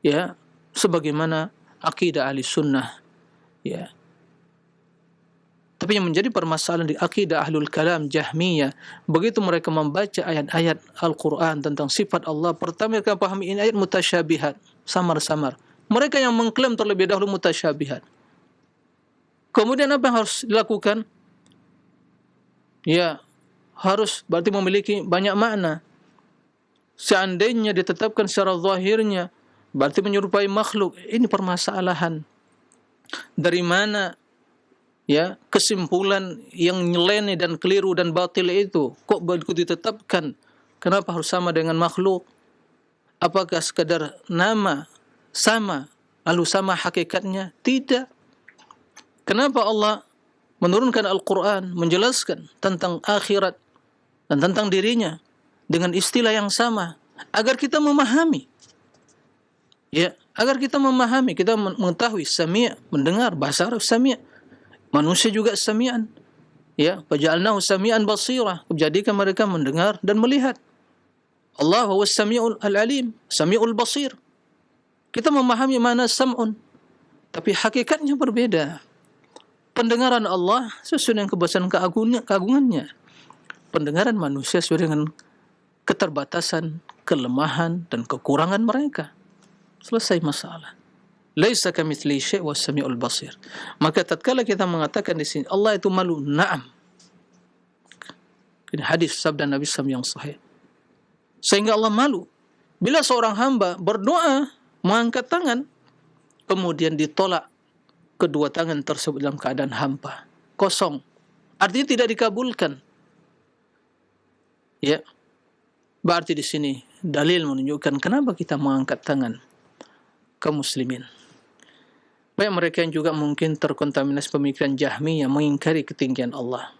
Ya, sebagaimana akidah ahli sunnah. Ya. Tapi yang menjadi permasalahan di akidah ahlul kalam Jahmiyah, begitu mereka membaca ayat-ayat Al-Quran tentang sifat Allah, pertama mereka pahami ini ayat mutasyabihat, samar-samar. Mereka yang mengklaim terlebih dahulu mutasyabihat. Kemudian apa yang harus dilakukan? Ya, harus berarti memiliki banyak makna. Seandainya ditetapkan secara zahirnya, berarti menyerupai makhluk. Ini permasalahan. Dari mana ya kesimpulan yang nyeleneh dan keliru dan batil itu? Kok begitu ditetapkan? Kenapa harus sama dengan makhluk? Apakah sekadar nama sama, lalu sama hakikatnya? Tidak. Kenapa Allah menurunkan Al-Quran, menjelaskan tentang akhirat dan tentang dirinya dengan istilah yang sama? Agar kita memahami. Ya, agar kita memahami, kita mengetahui sami', mendengar, bahasa Arab sami'. Manusia juga sami'an. Ya, faja'alnahu sami'an basira. Jadikan mereka mendengar dan melihat. Allah huwas sami'ul alim, sami'ul basir. Kita memahami mana sam'un, tapi hakikatnya berbeda. Pendengaran Allah sesuai dengan kebesaran keagungannya. Pendengaran manusia sesuai dengan keterbatasan, kelemahan dan kekurangan mereka. Selesai masalah. Laisa kamitslihi syai' was samiul basir. Maka tatkala kita mengatakan di sini Allah itu malu, na'am. Ini hadis sabda Nabi SAW yang sahih. Sehingga Allah malu bila seorang hamba berdoa mengangkat tangan kemudian ditolak kedua tangan tersebut dalam keadaan hampa, kosong. Artinya tidak dikabulkan. Ya. Berarti di sini dalil menunjukkan kenapa kita mengangkat tangan kaum muslimin. Baik mereka yang juga mungkin terkontaminasi pemikiran Jahmiyah mengingkari ketinggian Allah.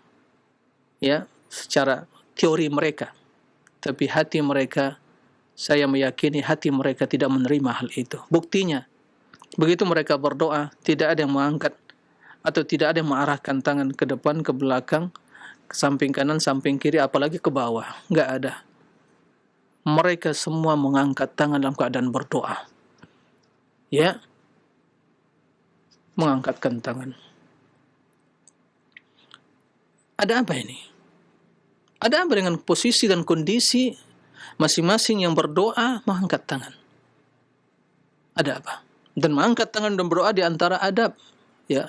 Ya, secara teori mereka. Tapi hati mereka, saya meyakini hati mereka tidak menerima hal itu. Buktinya, begitu mereka berdoa, tidak ada yang mengangkat atau tidak ada yang mengarahkan tangan ke depan, ke belakang, ke samping kanan, samping kiri, apalagi ke bawah. Enggak ada. Mereka semua mengangkat tangan dalam keadaan berdoa. Ya, mengangkatkan tangan. Ada apa ini? Ada apa dengan posisi dan kondisi masing-masing yang berdoa mengangkat tangan? Ada apa? Dan mengangkat tangan dan berdoa di antara adab, ya.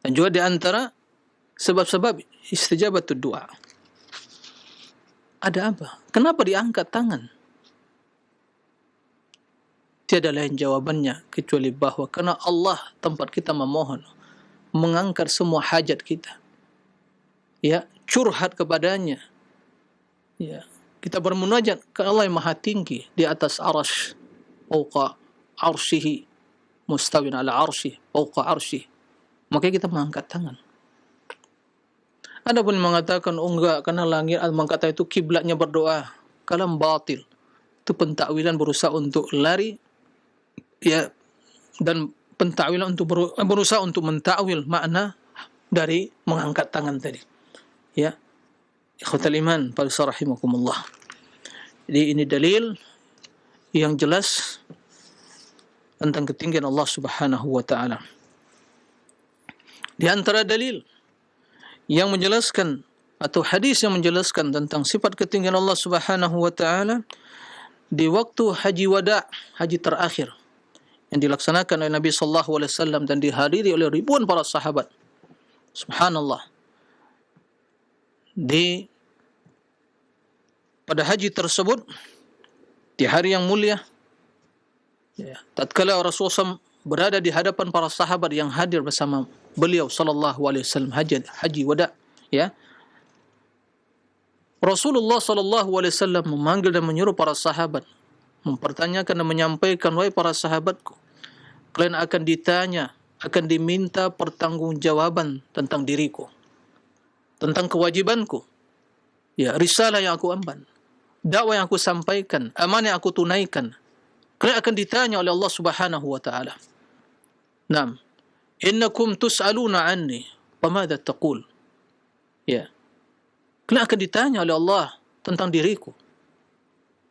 Dan juga di antara sebab-sebab istijabatud doa. Ada apa? Kenapa diangkat tangan? Tiada lain jawabannya kecuali bahwa karena Allah tempat kita memohon, mengangkat semua hajat kita. Ya, curhat kepadanya. Ya, kita bermunajat ke Allah yang Maha Tinggi di atas arasy, fauqa arsyihi, mustawin ala arsyihi, fauqa arsyihi. Maka kita mengangkat tangan. Ada pun mengatakan oh enggak, karena langit mengatakan itu kiblatnya berdoa. Kalam batil. Itu pentakwilan berusaha untuk lari, ya, dan pentakwilan untuk berusaha untuk mentakwil makna dari mengangkat tangan tadi. Ya, ikhwatal iman, para rahimakumullah. Jadi ini dalil yang jelas tentang ketinggian Allah Subhanahu wa taala. Di antara dalil yang menjelaskan atau hadis yang menjelaskan tentang sifat ketinggian Allah Subhanahu wa taala di waktu haji wada, haji terakhir yang dilaksanakan oleh Nabi sallallahu alaihi wasallam dan dihadiri oleh ribuan para sahabat. Subhanallah. Pada haji tersebut di hari yang mulia, ya, tatkala Rasulullah SAW berada di hadapan para sahabat yang hadir bersama beliau sallallahu alaihi wasallam haji wada, ya, Rasulullah sallallahu alaihi wasallam memanggil dan menyuruh para sahabat, mempertanyakan dan menyampaikan, wahai para sahabatku, kalian akan ditanya, akan diminta pertanggungjawaban tentang diriku, tentang kewajibanku, ya, risalah yang aku emban, dakwah yang aku sampaikan, amanah yang aku tunaikan. Kalian akan ditanya oleh Allah Subhanahu wa taala. Naam. Innakum tus'aluna anni, famadza taqul? Ya. Kalian akan ditanya oleh Allah tentang diriku.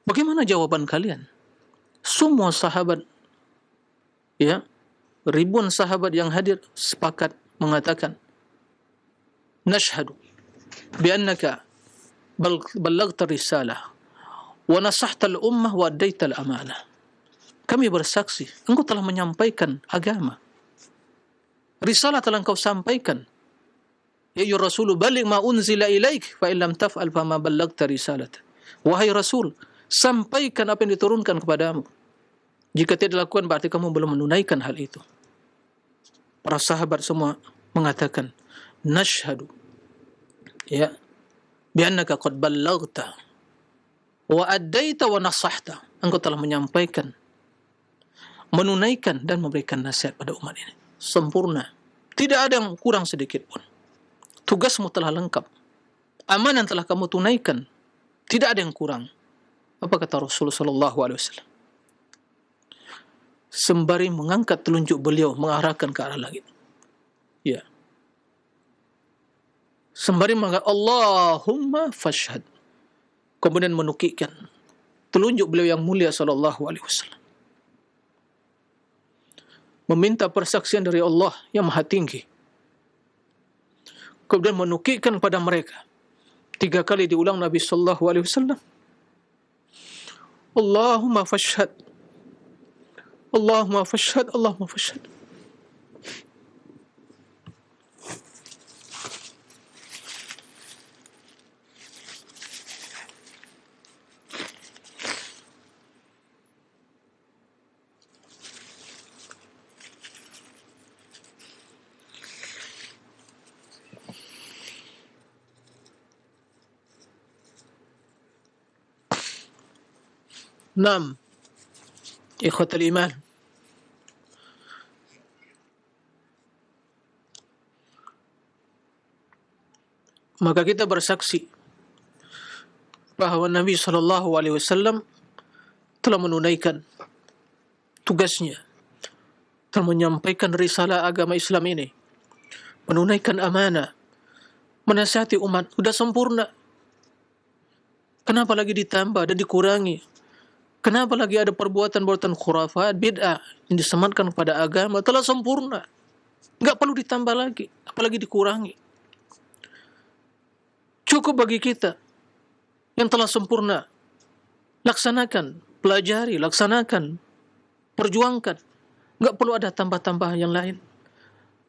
Bagaimana jawaban kalian? Semua sahabat, ya, ribuan sahabat yang hadir sepakat mengatakan, nashhadu bi annaka ballaghta risalah wa nasahta al-ummah wa addaita al-amanah. Kami bersaksi, engkau telah menyampaikan agama. Risalah telah engkau sampaikan. Ya Rasul, baligh ma unzila ilaik fa in lam taf'al fa ma ballaghta risalat. Wahai Rasul, sampaikan apa yang diturunkan kepadamu. Jika tidak dilakukan berarti kamu belum menunaikan hal itu. Para sahabat semua mengatakan, nashhadu, ya, bi annaka qad ballaghta wa addaita wa nasahta. Engkau telah menyampaikan, menunaikan dan memberikan nasihat pada umat ini sempurna. Tidak ada yang kurang sedikit pun. Tugasmu telah lengkap. Amanah telah kamu tunaikan. Tidak ada yang kurang. Apa kata Rasulullah sallallahu alaihi wasallam? Sembari mengangkat telunjuk beliau mengarahkan ke arah langit. Ya. Sembari mengatakan Allahumma fashhad. Kemudian menukikkan telunjuk beliau yang mulia sallallahu alaihi wasallam. Meminta persaksian dari Allah yang Maha Tinggi. Kemudian menukikkan kepada mereka. 3 kali diulang Nabi sallallahu alaihi wasallam. Allahumma fashhad. Allahumma fashhad, Allahumma fashhad. Naam, ikhwatal iman, maka kita bersaksi bahwa Nabi SAW telah menunaikan tugasnya, telah menyampaikan risalah agama Islam ini, menunaikan amanah, menasihati umat, sudah sempurna. Kenapa lagi ditambah dan dikurangi? Kenapa lagi ada perbuatan-perbuatan khurafat, bid'ah yang disematkan kepada agama? Telah sempurna, enggak perlu ditambah lagi, apalagi dikurangi. Cukup bagi kita yang telah sempurna, laksanakan, pelajari, laksanakan, perjuangkan. Enggak perlu ada tambah-tambah yang lain.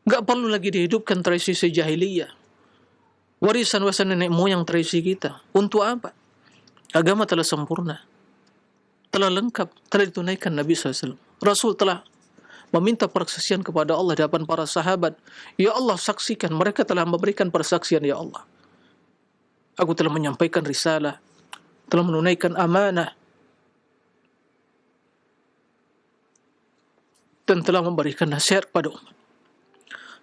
Enggak perlu lagi dihidupkan tradisi jahiliyah, warisan-warisan nenek moyang tradisi kita. Untuk apa? Agama telah sempurna, telah lengkap, telah ditunaikan Nabi SAW. Rasul telah meminta persaksian kepada Allah di hadapan para sahabat. Ya Allah, saksikan, mereka telah memberikan persaksian, ya Allah. Aku telah menyampaikan risalah, telah menunaikan amanah, dan telah memberikan nasihat kepada umat.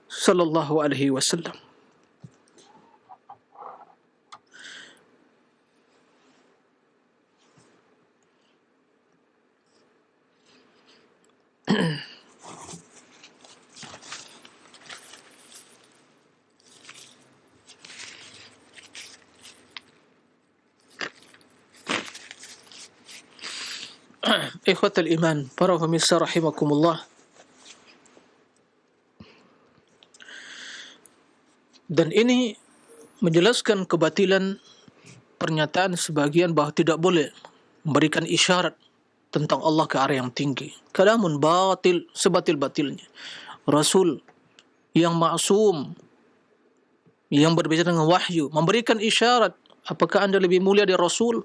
Sallallahu alaihi wasallam. Ikhwatal iman, para pemirsa rahimakumullah. Dan ini menjelaskan kebatilan pernyataan sebagian bahawa tidak boleh memberikan isyarat tentang Allah ke arah yang tinggi. Kalamun batil, sebatil-batilnya. Rasul yang maksum, yang berbicara dengan wahyu, memberikan isyarat, apakah anda lebih mulia dari Rasul?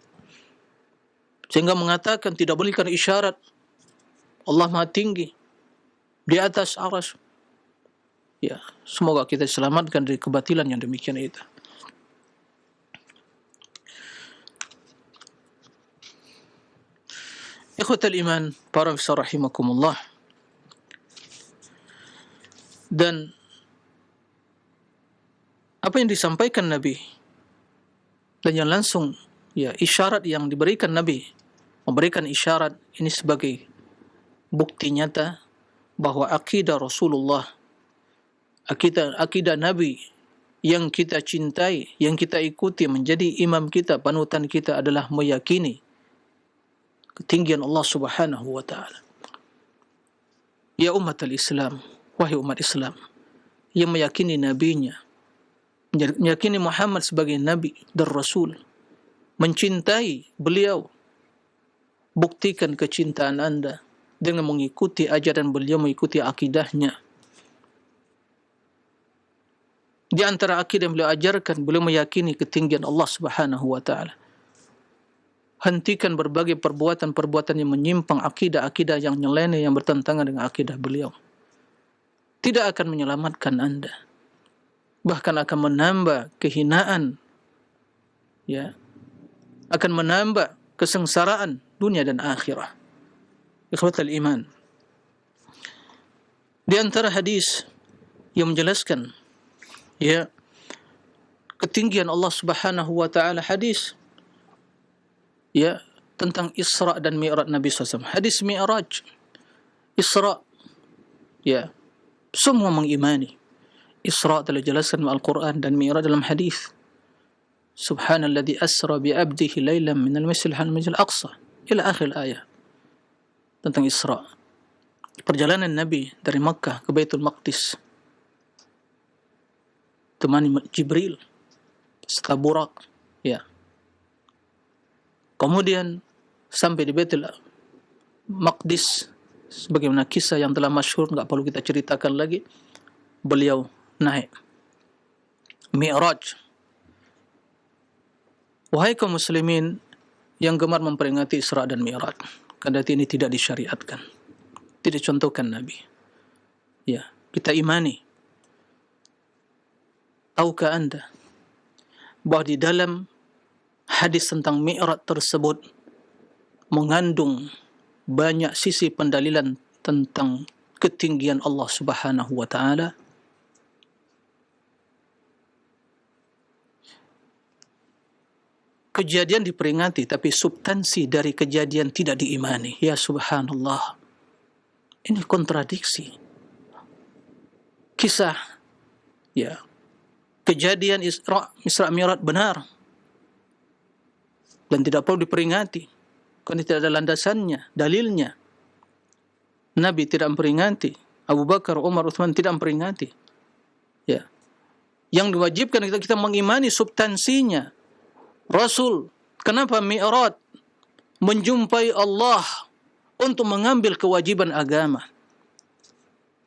Sehingga mengatakan tidak bolehkan isyarat. Allah Maha tinggi, di atas arsy. Ya, semoga kita diselamatkan dari kebatilan yang demikian itu. Ikhwatal iman, para pemirsa rahimakumullah. Dan apa yang disampaikan Nabi dan yang langsung, ya, isyarat yang diberikan Nabi, memberikan isyarat ini sebagai bukti nyata bahwa akidah Rasulullah, akidah Nabi yang kita cintai, yang kita ikuti, menjadi imam kita, panutan kita adalah meyakini ketinggian Allah Subhanahu wa taala. Ya umat al-Islam, wahai umat Islam yang meyakini nabinya, meyakini Muhammad sebagai nabi dan rasul, mencintai beliau, buktikan kecintaan anda dengan mengikuti ajaran beliau, mengikuti akidahnya. Di antara akidah yang beliau ajarkan, beliau meyakini ketinggian Allah Subhanahu wa taala. Hentikan berbagai perbuatan-perbuatan yang menyimpang, akidah-akidah yang nyeleneh, yang bertentangan dengan akidah beliau. Tidak akan menyelamatkan anda, bahkan akan menambah kehinaan, ya, akan menambah kesengsaraan dunia dan akhirah. Ikhwatal iman, di antara hadis yang menjelaskan, ya, ketinggian Allah Subhanahu wa taala, hadis, ya, tentang Isra dan Mi'raj Nabi SAW. Hadis Mi'raj, Isra, ya, semua mengimani. Isra telah dijelaskan dalam Al-Quran dan Mi'raj dalam hadis. Subhanalladzi asra bi'abdihi laylan minal masjidil haram ilal aqsa, ila akhir ayat tentang Isra. Perjalanan Nabi dari Makkah ke Baitul Maqdis, temani Jibril serta Burak, ya. Kemudian sampai di Baitul Maqdis, Sebagaimana kisah yang telah masyhur, enggak perlu kita ceritakan lagi. Beliau naik Mi'raj. Wahai kaum muslimin yang gemar memperingati Isra dan Mi'raj, kendati ini tidak disyariatkan, tidak contohkan Nabi. Ya, kita imani. Tahukah anda bahawa di dalam hadis tentang Mi'raj tersebut mengandung banyak sisi pendalilan tentang ketinggian Allah Subhanahu wa taala? Kejadian diperingati, tapi substansi dari kejadian tidak diimani. Ya subhanallah. Ini kontradiksi. Kisah, ya, kejadian Isra Mi'raj benar dan tidak perlu diperingati, karena tidak ada landasannya, dalilnya. Nabi tidak memperingati, Abu Bakar, Umar, Uthman tidak memperingati. Ya, yang diwajibkan kita mengimani substansinya. Rasul, kenapa Mi'raj? Menjumpai Allah untuk mengambil kewajiban agama.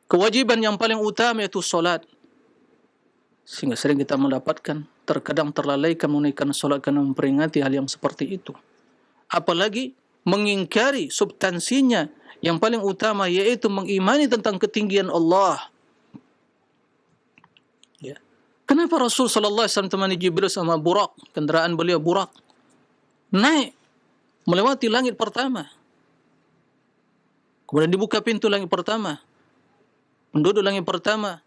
Kewajiban yang paling utama yaitu solat. Sehingga sering kita mendapatkan, terkadang terlalaikan menunaikan solat karena memperingati hal yang seperti itu. Apalagi mengingkari substansinya yang paling utama, yaitu mengimani tentang ketinggian Allah. Ya. Kenapa Rasul sallallahu alaihi wasallam temani Jibril sama Buraq, kendaraan beliau Buraq, naik melewati langit pertama. Kemudian dibuka pintu langit pertama. Penduduk langit pertama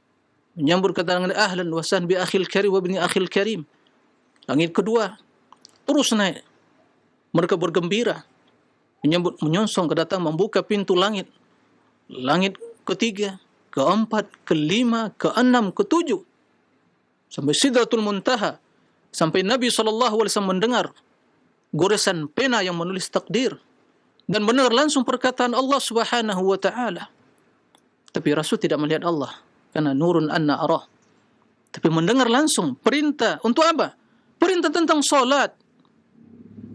menyambut kedatangan ahlan wa sahlan bi akhil karim wa ibni akhil karim. Langit kedua terus naik. Mereka bergembira menyambut, menyongsong kedatangan, membuka pintu langit. Langit ketiga, keempat, kelima, keenam, ketujuh, sampai Sidratul Muntaha, sampai Nabi SAW mendengar goresan pena yang menulis takdir, dan benar langsung perkataan Allah Subhanahu wa taala. Tapi Rasul tidak melihat Allah, karena nurun anna arah. Tapi mendengar langsung perintah untuk apa? Perintah tentang solat,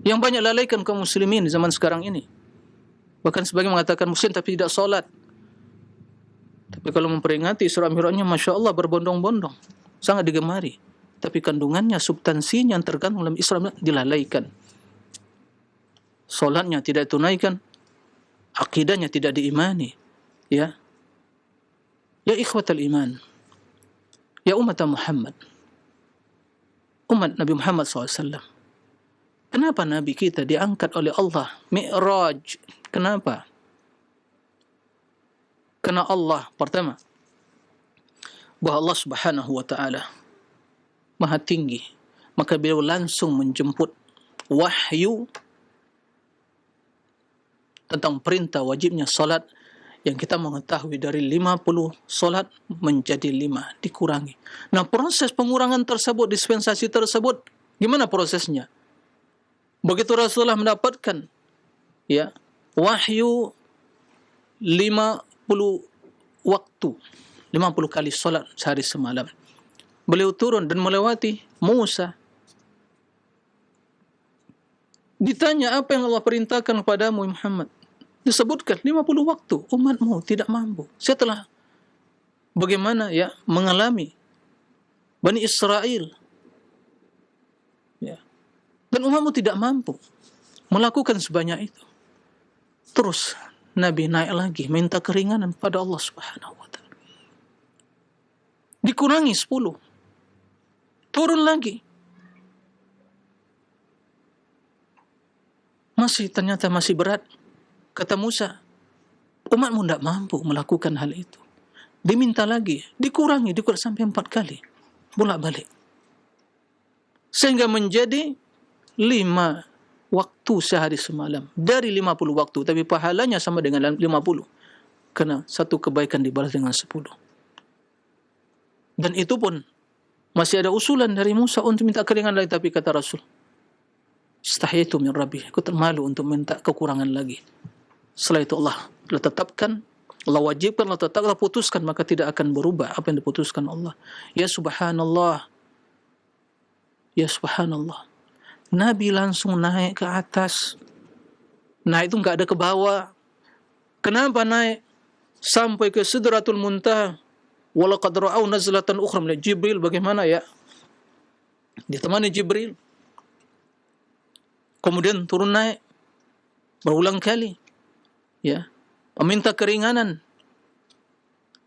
yang banyak lalaikan kaum muslimin di zaman sekarang ini. Bahkan sebagian mengatakan muslim tapi tidak solat. Tapi kalau memperingati Isra Mi'rajnya, Masya Allah, berbondong-bondong, sangat digemari. Tapi kandungannya, substansinya yang terkandung dalam Isra Mi'raj dilalaikan. Solatnya tidak tunaikan, akidahnya tidak diimani. Ya, ya ikhwatal iman, ya umat Muhammad, umat Nabi Muhammad SAW. Kenapa Nabi kita diangkat oleh Allah Mi'raj? Kenapa? Karena Allah, pertama, bahwa Allah Subhanahu wa taala Maha tinggi, maka beliau langsung menjemput wahyu tentang perintah wajibnya salat, yang kita mengetahui dari 50 salat menjadi 5, dikurangi. Nah, proses pengurangan tersebut, dispensasi tersebut, gimana prosesnya? Begitu Rasulullah mendapatkan, ya, wahyu 50 waktu, 50 kali salat sehari semalam, beliau turun dan melewati Musa. Ditanya, apa yang Allah perintahkan kepadamu Muhammad? Disebutkan 50 waktu, umatmu tidak mampu. Setelah bagaimana, ya, mengalami Bani Israel, ya, dan umatmu tidak mampu melakukan sebanyak itu. Terus Nabi naik lagi minta keringanan pada Allah Subhanahu wa taala. Dikurangi 10. Turun lagi. Ternyata masih berat. Kata Musa, umatmu tidak mampu melakukan hal itu. Diminta lagi, dikurangi sampai 4 kali. Bolak-balik. Sehingga menjadi 5 waktu sehari semalam. Dari 50 waktu, tapi pahalanya sama dengan 50. Karena satu kebaikan dibalas dengan 10. Dan itu pun masih ada usulan dari Musa untuk minta keringanan lagi, tapi kata Rasul, istahyaitu min Rabbi, aku termalu untuk minta kekurangan lagi. Setelah itu Allah tetapkan, Allah wajibkan, Allah tetap, Allah putuskan, maka tidak akan berubah apa yang diputuskan Allah. Ya subhanallah, ya subhanallah. Nabi langsung naik ke atas. Nah, itu enggak ada ke bawah. Kenapa naik sampai ke Sidratul Muntaha? Walaqad ra'au nazlatan ukhra, melihat Jibril bagaimana ya? Ditemani Jibril. Kemudian turun naik berulang kali. Ya. Meminta keringanan.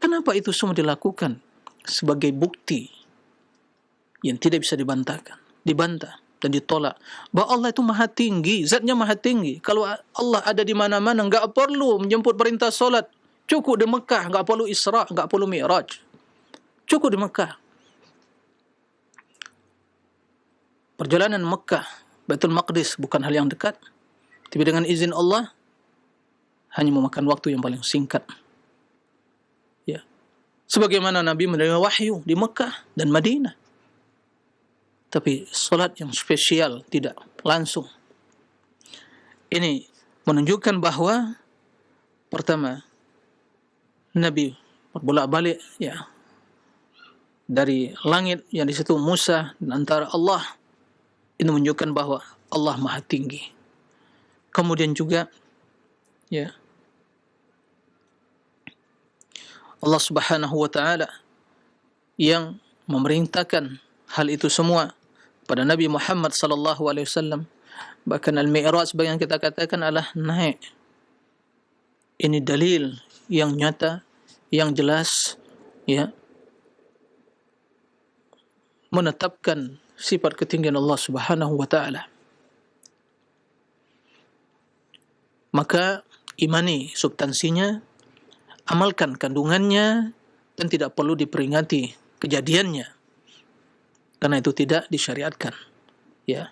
Kenapa itu semua dilakukan? Sebagai bukti yang tidak bisa dibantah dan ditolak bahwa Allah itu maha tinggi, zatnya maha tinggi. Kalau Allah ada di mana-mana, enggak perlu menjemput perintah solat, cukup di Mekah, enggak perlu Isra, enggak perlu Mi'raj, cukup di Mekah. Perjalanan Mekah Baitul Maqdis bukan hal yang dekat, tapi dengan izin Allah hanya memakan waktu yang paling singkat. Ya, sebagaimana Nabi menerima wahyu di Mekah dan Madinah. Tapi solat yang spesial tidak langsung. Ini menunjukkan bahawa pertama, Nabi berbolak-balik ya dari langit yang di situ Musa dan antara Allah. Ini menunjukkan bahawa Allah maha tinggi. Kemudian juga ya Allah Subhanahu wa taala yang memerintahkan hal itu semua pada Nabi Muhammad sallallahu alaihi wasallam. Bahkan al-Mi'raj sebagian kita katakan adalah naik. Ini dalil yang nyata, yang jelas ya, menetapkan sifat ketinggian Allah Subhanahu wa taala. Maka imani substansinya, amalkan kandungannya, dan tidak perlu diperingati kejadiannya, karena itu tidak disyariatkan. Ya,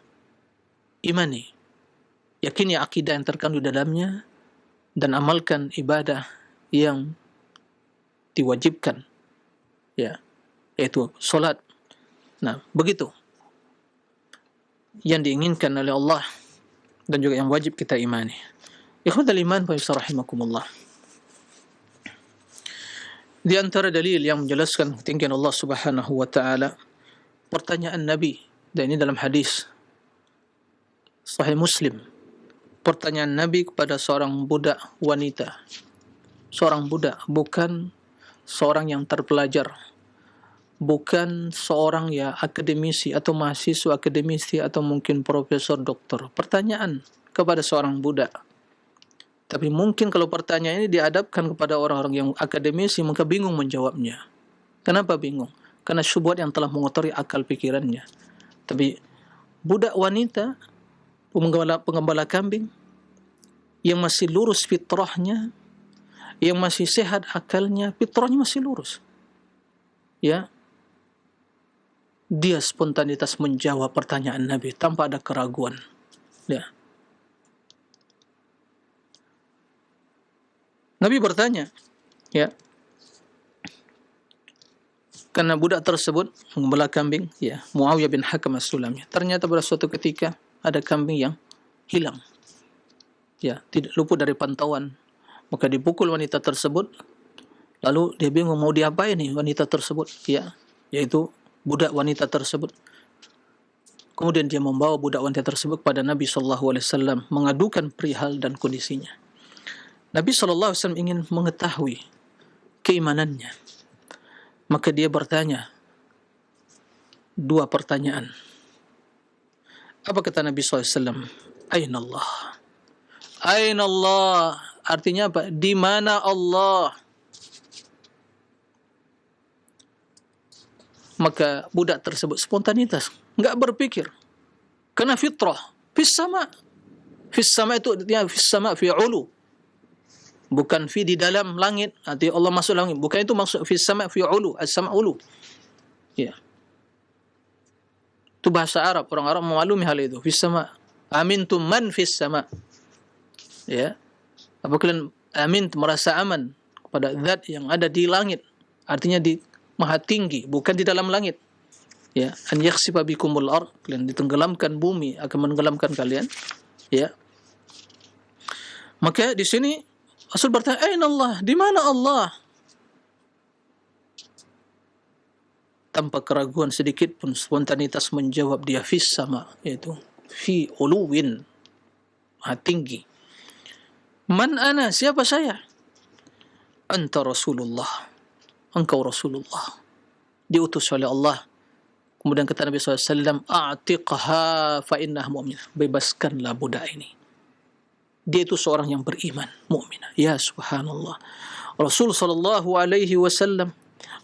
imani, yakini akidah yang terkandung di dalamnya, dan amalkan ibadah yang diwajibkan, ya, yaitu solat. Nah, begitu yang diinginkan oleh Allah dan juga yang wajib kita imani. Ikhwatal iman wa rahimakumullah. Di antara dalil yang menjelaskan ketinggian Allah Subhanahu wa taala, pertanyaan Nabi, dan ini dalam hadis Sahih Muslim. Pertanyaan Nabi kepada seorang budak wanita. Seorang budak, bukan seorang yang terpelajar, bukan seorang ya akademisi atau mahasiswa akademisi atau mungkin profesor doktor. Pertanyaan kepada seorang budak. Tapi mungkin kalau pertanyaan ini dihadapkan kepada orang-orang yang akademisi, maka bingung menjawabnya. Kenapa bingung? Karena syubhat yang telah mengotori akal pikirannya. Tapi budak wanita, penggembala kambing, yang masih lurus fitrahnya, yang masih sehat akalnya, fitrahnya masih lurus, ya, dia spontanitas menjawab pertanyaan Nabi tanpa ada keraguan. Ya. Nabi bertanya, ya, karena budak tersebut menggembala kambing, ya, Muawiyah bin Hakam As-Sulami. Ternyata pada suatu ketika ada kambing yang hilang, ya, tidak luput dari pantauan. Maka dipukul wanita tersebut. Lalu dia bingung mau diapain nih wanita tersebut, ya, yaitu budak wanita tersebut. Kemudian dia membawa budak wanita tersebut kepada Nabi sallallahu alaihi wasallam, mengadukan perihal dan kondisinya. Nabi sallallahu alaihi wasallam ingin mengetahui keimanannya. Maka dia bertanya dua pertanyaan. Apa kata Nabi sallallahu alaihi wasallam? Aina Allah? Aina Allah? Artinya apa? Di mana Allah? Maka budak tersebut spontanitas, enggak berpikir. Karena fitrah, fis sama. Fis sama itu artinya fis sama fi ulu. Bukan fi di dalam langit, arti Allah masuk langit. Bukan itu maksud fis sama fi ulu, as-sama ulu. Ya. Itu bahasa Arab, orang Arab memaklumi hal itu. Fis sama. Amintum man fis sama. Ya. Apa kalian amin, merasa aman kepada zat yang ada di langit? Artinya di maha tinggi, bukan di dalam langit. Ya, an yakhsifa bikumul ard, kalian ditenggelamkan bumi akan menenggelamkan kalian. Ya. Maka di sini Rasul bertanya, "Aina Allah? Di mana Allah?" Tanpa keraguan sedikit pun spontanitas menjawab dia fis sama, yaitu fi uluwin, maha tinggi. Man ana? Siapa saya? anta Rasulullah, engkau Rasulullah, diutus oleh Allah. Kemudian kata Nabi SAW, a'tiqha fa innaha mu'minah, bebaskanlah budak ini, dia itu seorang yang beriman, mukminah. Ya subhanallah, Rasul sallallahu alaihi wasallam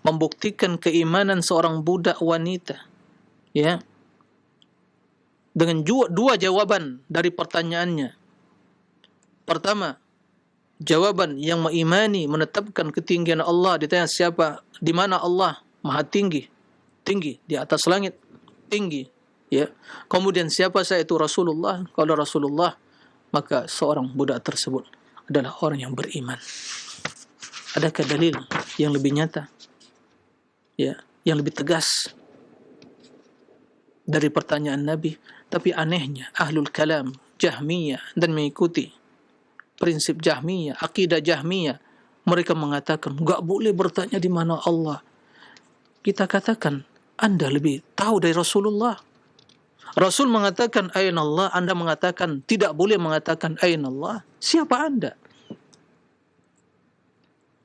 membuktikan keimanan seorang budak wanita, ya, dengan dua jawaban dari pertanyaannya. Pertama, jawaban yang mengimani, menetapkan ketinggian Allah. Ditanya siapa, di mana Allah? Maha tinggi, tinggi di atas langit, tinggi, ya. Kemudian siapa saya? Itu Rasulullah. Kalau Rasulullah, maka seorang budak tersebut adalah orang yang beriman. Adakah dalil yang lebih nyata, ya, yang lebih tegas dari pertanyaan Nabi? Tapi anehnya ahlul kalam, Jahmiyah, dan mengikuti prinsip Jahmiyah, akidah Jahmiyah, mereka mengatakan enggak boleh bertanya di mana Allah. Kita katakan, Anda lebih tahu dari Rasulullah. Rasul mengatakan aina Allah, Anda mengatakan tidak boleh mengatakan aina Allah. Siapa Anda?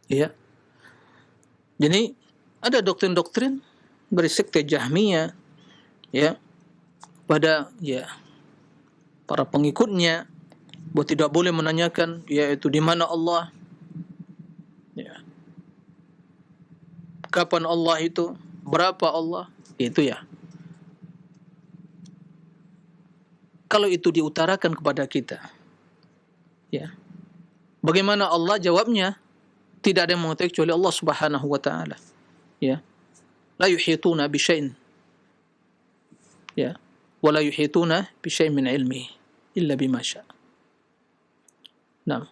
Ya. Jadi ada doktrin-doktrin dari sekte Jahmiyah, ya, pada, ya, para pengikutnya, bahwa tidak boleh menanyakan yaitu di mana Allah, ya, kapan Allah itu, berapa Allah, itu ya. Kalau itu diutarakan kepada kita, ya, bagaimana Allah jawabnya? Tidak ada yang mengetahui kecuali Allah Subhanahu wa taala, ya. La yuhituna bi syai'in, ya, wa la yuhituna bi syai'in min ilmihi illa bima syaa. Naam.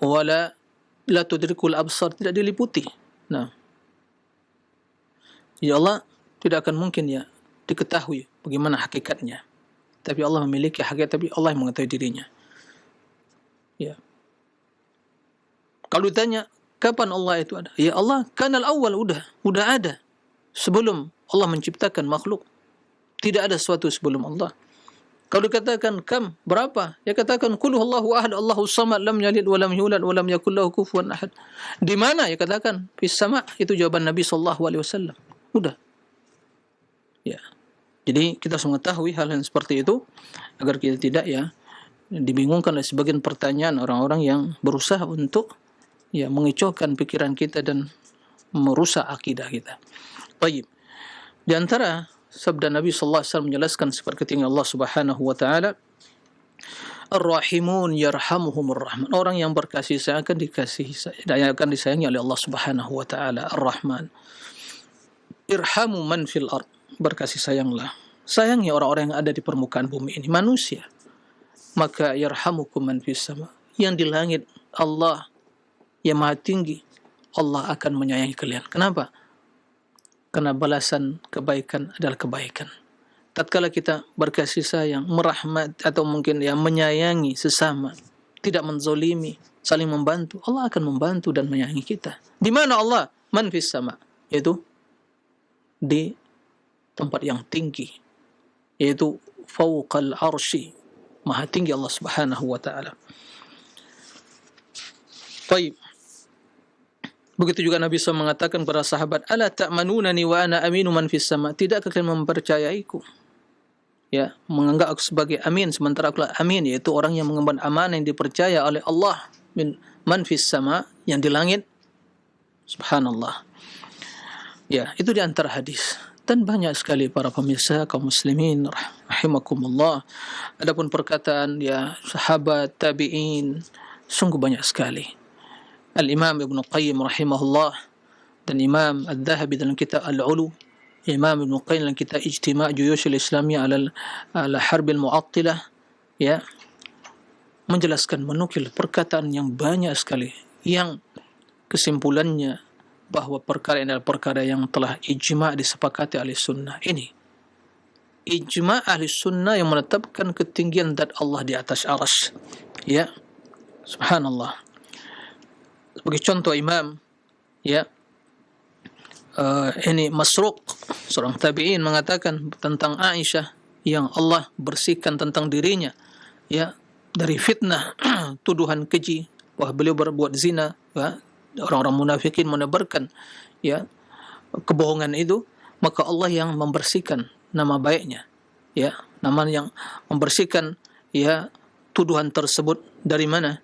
Wa la tudrikul absar, tidak diliputi. Nah, ya Allah tidak akan mungkin, ya, diketahui bagaimana hakikatnya. Tapi Allah memiliki hakikat, tapi Allah yang mengetahui dirinya. Ya. Kalau ditanya kapan Allah itu ada, ya Allah kanal awal, udah ada sebelum Allah menciptakan makhluk. Tidak ada sesuatu sebelum Allah. Kalau dikatakan kam, berapa? Ya katakan qul huwallahu ahad, Allahus samad, lam yalid wa lam yulad wa lam yakul lahu kufuwan ahad. Di mana? Ya katakan fis sama'. Itu jawaban Nabi sallallahu alaihi wasallam. Udah. Ya. Jadi kita harus mengetahui hal yang seperti itu agar kita tidak, ya, dibingungkan oleh sebagian pertanyaan orang-orang yang berusaha untuk, ya, mengicaukan pikiran kita dan merusak akidah kita. Baik. Di antara sabda Nabi sallallahu alaihi wasallam menjelaskan sifat ketinggian Allah Subhanahu wa taala, Ar-Rahimun yarhamuhumur Rahman. Orang yang berkasih sayang akan akan disayangi oleh Allah Subhanahu wa taala. Ar-Rahman. Irhamu man fil ard. Berkasih sayanglah, sayangi orang-orang yang ada di permukaan bumi ini, manusia. Maka yarhamukum man fis sama. Yang di langit, Allah yang maha tinggi, Allah akan menyayangi kalian. Kenapa? Karena balasan kebaikan adalah kebaikan. Tatkala kita berkasih sayang, merahmat, atau mungkin, ya, menyayangi sesama, tidak menzolimi, saling membantu, Allah akan membantu dan menyayangi kita. Di mana Allah? Man fis sama, yaitu di tempat yang tinggi, yaitu fauqal arsy, maha tinggi Allah Subhanahu wa taala. Baik. Begitu juga Nabi SAW mengatakan kepada sahabat, ala ta'manunani wa ana aminu man fis sama. Tidakkah kalian mempercayaiku, ya, menganggap aku sebagai amin sementara aku amin, yaitu orang yang mengemban amanah yang dipercaya oleh Allah, min man fis sama, yang di langit. Subhanallah. Ya, itu di antara hadis. Dan banyak sekali para pemirsa kaum muslimin rahimakumullah. Adapun perkataan, ya, sahabat, tabi'in, sungguh banyak sekali. Al-Imam Ibn Qayyim rahimahullah dan Imam Al-Dhahabi dalam kitab Al-Ulu, Imam Ibn Qayyim dalam kitab Ijtima' Juyushul Islamiyah ala Harbil Mu'attilah, ya, menjelaskan, menukil perkataan yang banyak sekali yang kesimpulannya bahwa perkara ini adalah perkara yang telah ijma' disepakati ahli sunnah. Ini ijma' ahli sunnah yang menetapkan ketinggian zat Allah di atas arsy, ya. Subhanallah. Sebagai contoh, Imam, ya, ini Masruq, seorang tabi'in, mengatakan tentang Aisyah yang Allah bersihkan tentang dirinya, ya, dari fitnah tuduhan keji bahwa beliau berbuat zina, ya, orang-orang munafikin menebarkan ya kebohongan itu, maka Allah yang membersihkan nama baiknya, ya, nama yang membersihkan ya tuduhan tersebut dari mana?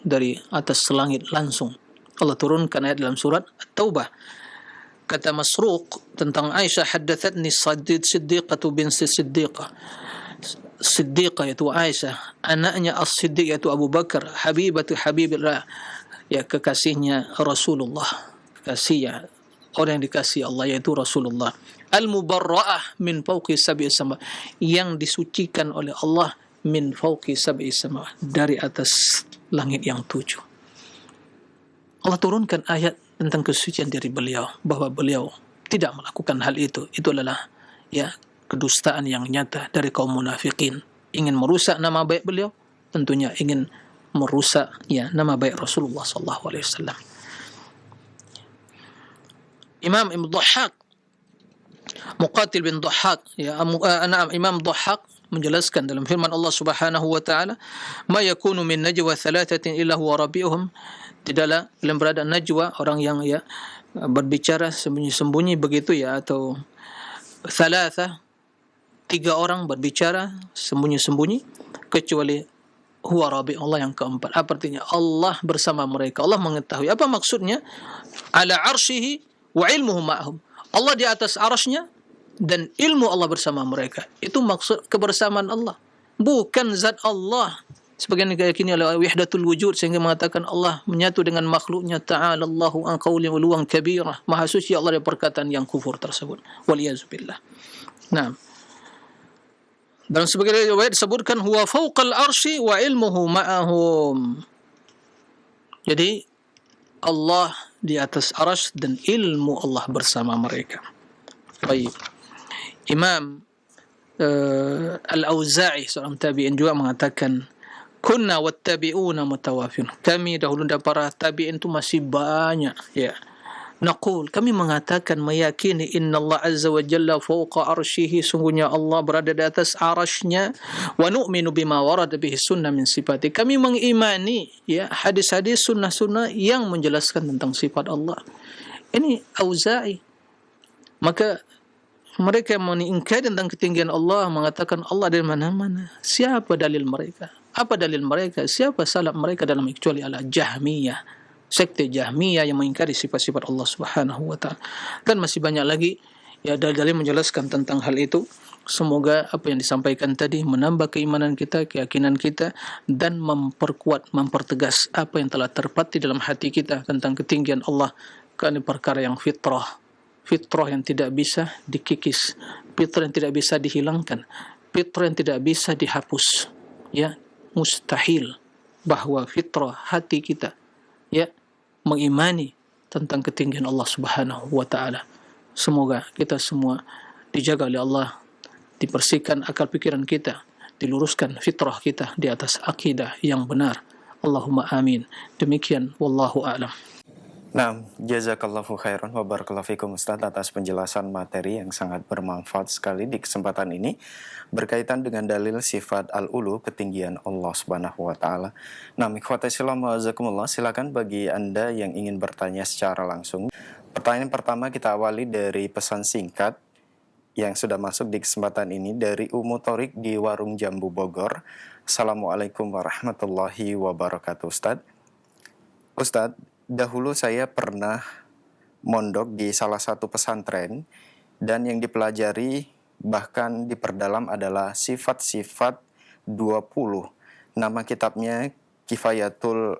Dari atas langit langsung. Allah turunkan ayat dalam surat At-Taubah. Kata Masruq tentang Aisyah, haddathatni Siddiqatu binti Siddiqah. Siddiqah yaitu Aisyah, anaknya As-Siddiq yaitu Abu Bakar, Habibatu Habibillah, ya kekasihnya Rasulullah, kekasihnya orang yang dikasihi Allah yaitu Rasulullah. Al-mubarra'ah min fawqi sab'i sama, yang disucikan oleh Allah min fawqi sab'i sama, dari atas langit yang 7. Allah turunkan ayat tentang kesucian dari beliau, bahwa beliau tidak melakukan hal itu. Itu adalah ya kedustaan yang nyata dari kaum munafikin. Ingin merusak nama baik beliau, tentunya ingin merusak ya nama baik Rasulullah sallallahu alaihi wasallam. Imam Ibn Dhahhak, Muqatil bin Dhahhak, ya Imam Dhahhak menjelaskan dalam firman Allah Subhanahu wa taala, "Ma yakunu min najwa thalathatin illa huwa rabi'uhum." Tidaklah dalam berada najwa, orang yang ya berbicara sembunyi-sembunyi begitu ya, atau thalatha, 3 orang berbicara sembunyi-sembunyi, kecuali huwa rabi', Allah yang keempat. Apa artinya? Allah bersama mereka. Allah mengetahui. Apa maksudnya? Ala arsyihi wa ilmuhu ma'ahum. Allah di atas arsy-Nya dan ilmu Allah bersama mereka. Itu maksud kebersamaan Allah. Bukan zat Allah. Sebagian diyakini oleh wahdatul wujud, sehingga mengatakan Allah menyatu dengan makhluknya. Ta'ala Allahu an qawli uluwan kabirah. Maha suci Allah dari perkataan yang kufur tersebut. Waliyazubillah. Nah, dalam sebagian riwayat disebutkan huwa fawqal arsy wa ilmuhu ma'ahum. Jadi Allah di atas arsy dan ilmu Allah bersama mereka. Baik. Imam Al-Auza'i, seorang tabi'in, juga mengatakan, kunna wattabi'una mutawafin. Kami dahulu dan para tabi'in itu masih banyak ya. Naqul, kami mengatakan, meyakini innallaha azza wa jalla fawqa arsyihi, sungguhnya Allah berada di atas arasy-Nya, wa nu'minu bima warada bihi sunnah min sifati. Kami mengimani ya hadis-hadis, sunnah-sunnah yang menjelaskan tentang sifat Allah. Ini Auza'i. Maka mereka mengingkari tentang ketinggian Allah, mengatakan Allah dari mana-mana. Siapa dalil mereka? Apa dalil mereka? Siapa salaf mereka dalam kecuali ala Jahmiyah, sekte Jahmiyah yang mengingkari sifat-sifat Allah Subhanahu wa taala. Dan masih banyak lagi ya dalil-dalil menjelaskan tentang hal itu. Semoga apa yang disampaikan tadi menambah keimanan kita, keyakinan kita, dan memperkuat, mempertegas apa yang telah terpatri dalam hati kita tentang ketinggian Allah. Karena perkara yang fitrah yang tidak bisa dikikis, fitrah yang tidak bisa dihilangkan, fitrah yang tidak bisa dihapus. Ya, mustahil bahwa fitrah hati kita ya mengimani tentang ketinggian Allah Subhanahu wa taala. Semoga kita semua dijaga oleh Allah, dibersihkan akal pikiran kita, diluruskan fitrah kita di atas akidah yang benar. Allahumma amin. Demikian wallahu a'lam. Nah, jazakallahu khairan wa barakallahu fikum Ustaz atas penjelasan materi yang sangat bermanfaat sekali di kesempatan ini berkaitan dengan dalil sifat al-ulu, ketinggian Allah Subhanahu wa taala. Nah, ikhwatal Islam wa jazakumullah, silakan bagi Anda yang ingin bertanya secara langsung. Pertanyaan pertama kita awali dari pesan singkat yang sudah masuk di kesempatan ini dari Umu Torik di Warung Jambu Bogor. Assalamualaikum warahmatullahi wabarakatuh Ustaz. Ustaz, dahulu saya pernah mondok di salah satu pesantren dan yang dipelajari bahkan diperdalam adalah sifat-sifat 20. Nama kitabnya Kifayatul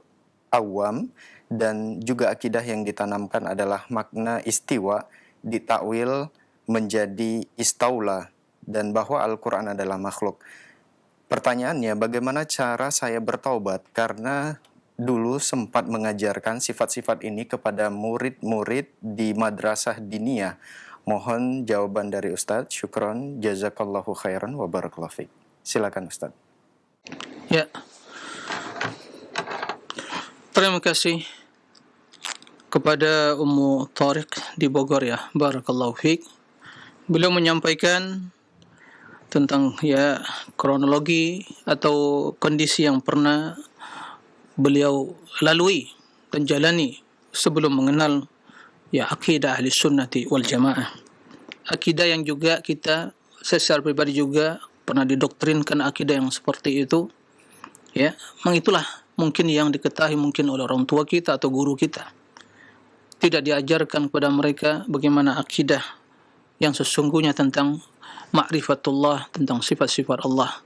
Awam, dan juga akidah yang ditanamkan adalah makna istiwa ditakwil menjadi istaula dan bahwa Al-Quran adalah makhluk. Pertanyaannya, bagaimana cara saya bertaubat karena dulu sempat mengajarkan sifat-sifat ini kepada murid-murid di madrasah diniyah. Mohon jawaban dari Ustadz. Syukron, jazakallahu khairan wa barakallahu fiik. Silakan Ustadz. Ya. Terima kasih kepada Ummu Tariq di Bogor ya. Barakallahu fiik. Beliau menyampaikan tentang ya kronologi atau kondisi yang pernah beliau lalui dan jalani sebelum mengenal akidah ahli sunnati wal jamaah. Akidah yang juga saya secara pribadi juga pernah didoktrinkan akidah yang seperti itu. Memang itulah mungkin yang diketahui mungkin oleh orang tua kita atau guru kita. Tidak diajarkan kepada mereka bagaimana akidah yang sesungguhnya tentang ma'rifatullah, tentang sifat-sifat Allah.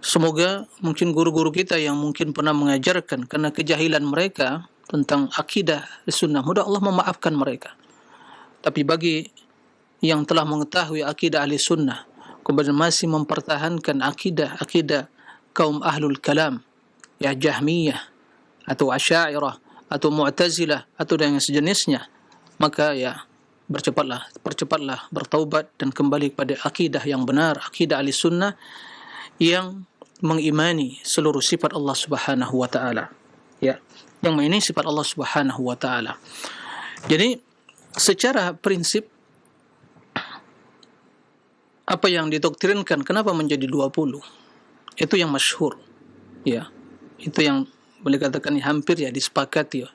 Semoga mungkin guru-guru kita yang mungkin pernah mengajarkan karena kejahilan mereka tentang akidah sunnah, mudah Allah memaafkan mereka. Tapi bagi yang telah mengetahui akidah ahli sunnah, kemudian masih mempertahankan akidah kaum ahlul kalam, Jahmiyah atau Asy'ariyah atau Mu'tazilah atau dengan sejenisnya, maka percepatlah bertaubat dan kembali kepada akidah yang benar, akidah ahli sunnah yang mengimani seluruh sifat Allah Subhanahu wa taala. Yang mengimani sifat Allah Subhanahu wa taala. Jadi secara prinsip apa yang didoktrinkan kenapa menjadi 20? Itu yang masyhur. Itu yang boleh katakan hampir disepakati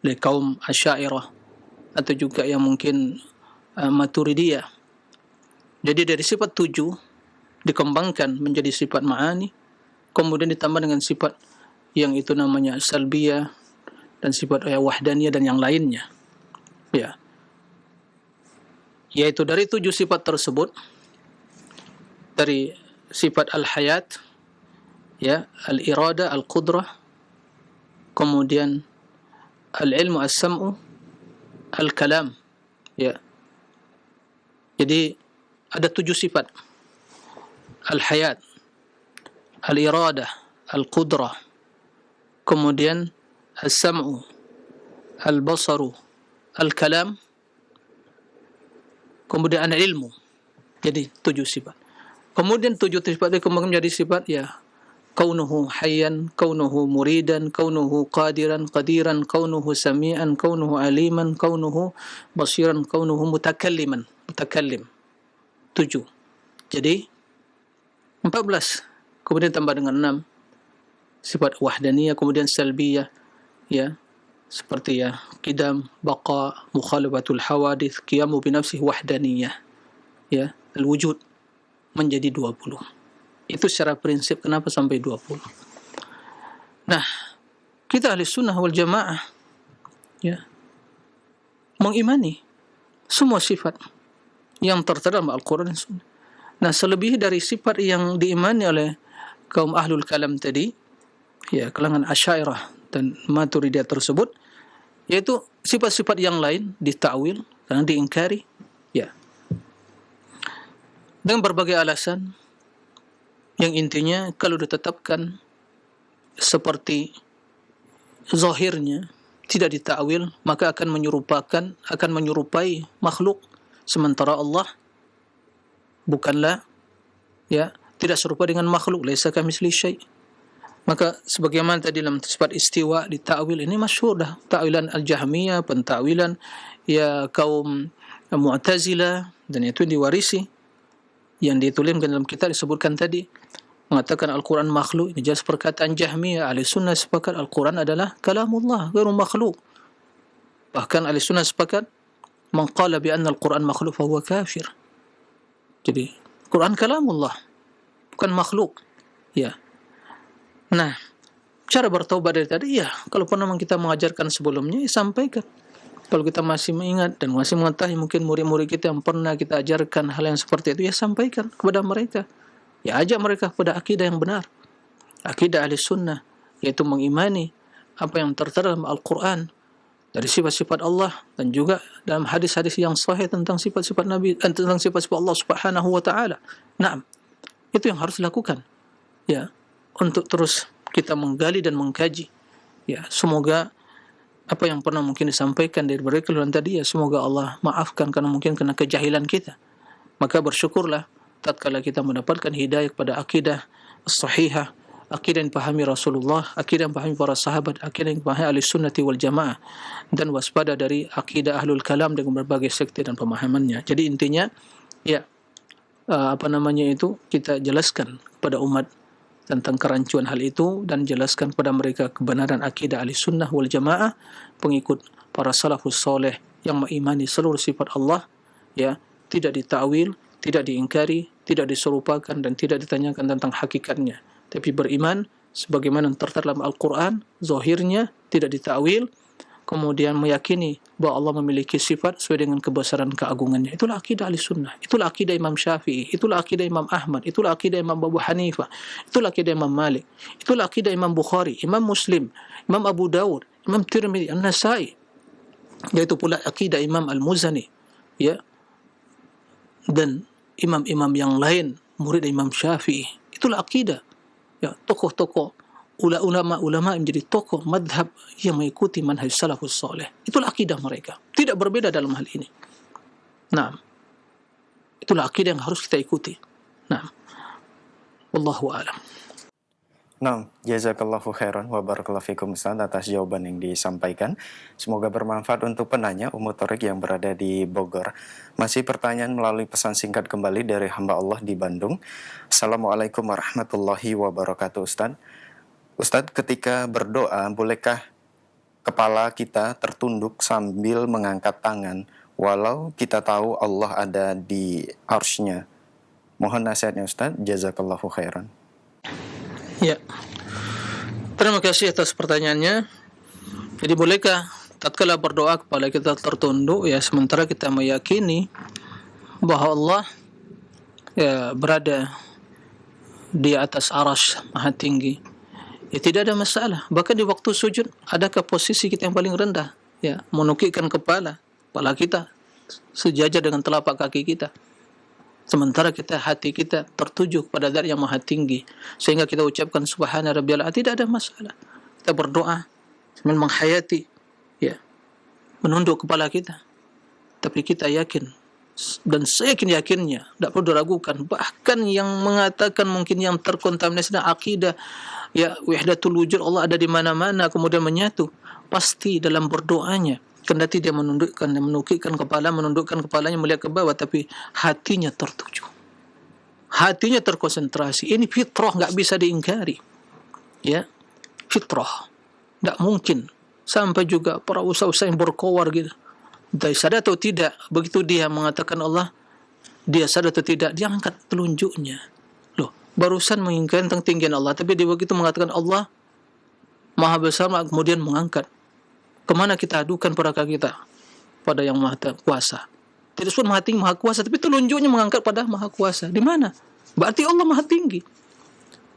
oleh kaum Asy'ariyah atau juga yang mungkin Maturidiyah. Jadi dari sifat 7 dikembangkan menjadi sifat ma'ani, kemudian ditambah dengan sifat yang itu namanya salbiyah dan sifat wahdaniyah dan yang lainnya. Yaitu dari 7 sifat tersebut, dari sifat al-hayat, al-irada, al-qudrah, kemudian al-ilmu, as-sam'u, al-kalam. Jadi ada 7 sifat: al-hayat, al-iradah, al-qudrah, kemudian as-sam'u, al-basaru, al-kalam, kemudian al-ilmu. Jadi 7 sifat. Kemudian 7 sifat dikembangkan menjadi sifat kaunuhu hayyan, kaunuhu muridan, kaunuhu qadiran, kaunuhu sami'an, kaunuhu aliman, kaunuhu basiran, kaunuhu mutakallim. 7. Jadi 14, kemudian tambah dengan 6 sifat wahdaniyah, kemudian salbiyah, seperti qidam, baqa, mukhalafatul hawadith, qiyamu binafsih, wahdaniyah, al-wujud, menjadi 20. Itu secara prinsip kenapa sampai 20. Nah, kita ahli sunnah wal jamaah mengimani semua sifat yang tertera dalam Al-Quran dan Sunnah. Nah, selebih dari sifat yang diimani oleh kaum ahlul kalam tadi, kalangan Asy'ariyah dan Maturidiyah tersebut, yaitu sifat-sifat yang lain ditakwil dan diingkari, dengan berbagai alasan yang intinya kalau ditetapkan seperti zahirnya tidak ditakwil, maka akan menyerupai makhluk, sementara Allah bukanlah tidak serupa dengan makhluk, laisa kamitslihi syai'. Maka sebagaimana tadi dalam sifat istiwa ditakwil, ini masyhur dah, takwilan al-Jahmiyah, pentakwilan kaum Mu'tazilah, dan itu diwarisi yang dituliskan dalam kitab disebutkan tadi, mengatakan Al-Quran makhluk. Ini jelas perkataan Jahmiyah. Ahli sunnah sepakat Al-Quran adalah kalamullah, ghairu makhluk. Bahkan ahli sunnah sepakat man qala bi anna Al-Quran makhluk fahuwa kafir. Jadi Quran kalamullah, bukan makhluk. Nah, cara bertaubat dari tadi, kalau pernah kita mengajarkan sebelumnya, sampaikan. Kalau kita masih mengingat dan masih mengetahui mungkin murid-murid kita yang pernah kita ajarkan hal yang seperti itu, sampaikan kepada mereka. Ajak mereka kepada akidah yang benar, akidah ahli sunnah, yaitu mengimani apa yang tertera dalam Al-Quran dari sifat-sifat Allah dan juga dalam hadis-hadis yang sahih tentang sifat-sifat Nabi, tentang sifat-sifat Allah Subhanahu wa taala. Naam, itu yang harus dilakukan. Untuk terus kita menggali dan mengkaji. Semoga apa yang pernah mungkin disampaikan dari berkeluhan tadi, semoga Allah maafkan karena mungkin kena kejahilan kita. Maka bersyukurlah tatkala kita mendapatkan hidayah kepada akidah as-sahihah, akidah yang dipahami Rasulullah, akidah yang dipahami para sahabat, akidah yang dipahami ahli sunnati wal jamaah, dan waspada dari akidah ahlul kalam dengan berbagai sekte dan pemahamannya. Jadi intinya kita jelaskan kepada umat tentang kerancuan hal itu dan jelaskan kepada mereka kebenaran akidah ahli sunnah wal jamaah, pengikut para salafus soleh yang mengimani seluruh sifat Allah, ya, tidak ditakwil, tidak diingkari, tidak diserupakan dan tidak ditanyakan tentang hakikatnya, tapi beriman sebagaimana tertera dalam Al-Quran, zahirnya tidak ditakwil, kemudian meyakini bahawa Allah memiliki sifat sesuai dengan kebesaran keagungannya. Itulah akidah ahli sunnah, itulah akidah Imam Syafi'i, itulah akidah Imam Ahmad, itulah akidah Imam Abu Hanifah, itulah akidah Imam Malik, itulah akidah Imam Bukhari, Imam Muslim, Imam Abu Dawud, Imam Tirmidzi, An-Nasai, yaitu pula akidah Imam Al-Muzani, ya, dan imam-imam yang lain, murid Imam Syafi'i. Itulah akidah, ya, tokoh-tokoh ulama-ulama yang menjadi tokoh madhab yang mengikuti manhaj salafus soleh. Itulah akidah mereka, tidak berbeda dalam hal ini. Nah, itulah akidah yang harus kita ikuti. Nah, wallahu a'lam. Nah, jazakallahu khairan wa barakallahu fikum Ustaz atas jawaban yang disampaikan. Semoga bermanfaat untuk penanya Ummu Thoriq yang berada di Bogor. Masih pertanyaan melalui pesan singkat kembali dari hamba Allah di Bandung. Assalamualaikum warahmatullahi wabarakatuh Ustaz. Ustadz, ketika berdoa, bolehkah kepala kita tertunduk sambil mengangkat tangan, walau kita tahu Allah ada di arsy-Nya? Mohon nasihatnya Ustadz, jazakallahu khairan. Ya, terima kasih atas pertanyaannya. Jadi bolehkah tatkala berdoa kepala kita tertunduk, ya, sementara kita meyakini bahwa Allah, ya, berada di atas arsy maha tinggi? Ya, tidak ada masalah. Bahkan di waktu sujud, adakah posisi kita yang paling rendah? Ya, menukikkan kepala kita sejajar dengan telapak kaki kita. Sementara hati kita tertuju kepada Zat yang maha tinggi, sehingga kita ucapkan subhana rabbiyal a'la, tidak ada masalah. Kita berdoa sambil menghayati, ya, menunduk kepala kita. Tapi kita yakin, dan seyakin-yakinnya, tidak perlu diragukan, bahkan yang mengatakan mungkin yang terkontaminasi dengan akidah, ya, wahdatul wujud, Allah ada di mana-mana, kemudian menyatu, pasti dalam berdoanya, kendati dia menukikkan kepala, menundukkan kepalanya melihat ke bawah, tapi hatinya tertuju, hatinya terkonsentrasi. Ini fitrah, enggak bisa diingkari, ya, fitrah, enggak mungkin. Sampai juga para ustaz-ustaz yang berkowar gitu, dia sadar atau tidak, begitu dia mengatakan Allah, dia sadar atau tidak, dia angkat telunjuknya. Loh, barusan mengingkari tentang tinggian Allah, tapi dia begitu mengatakan Allah maha besar, kemudian mengangkat. Kemana kita adukan pada kita? Pada yang maha kuasa. Tidak sebut maha tinggi, maha kuasa, tapi telunjuknya mengangkat pada maha kuasa. Di mana? Berarti Allah maha tinggi.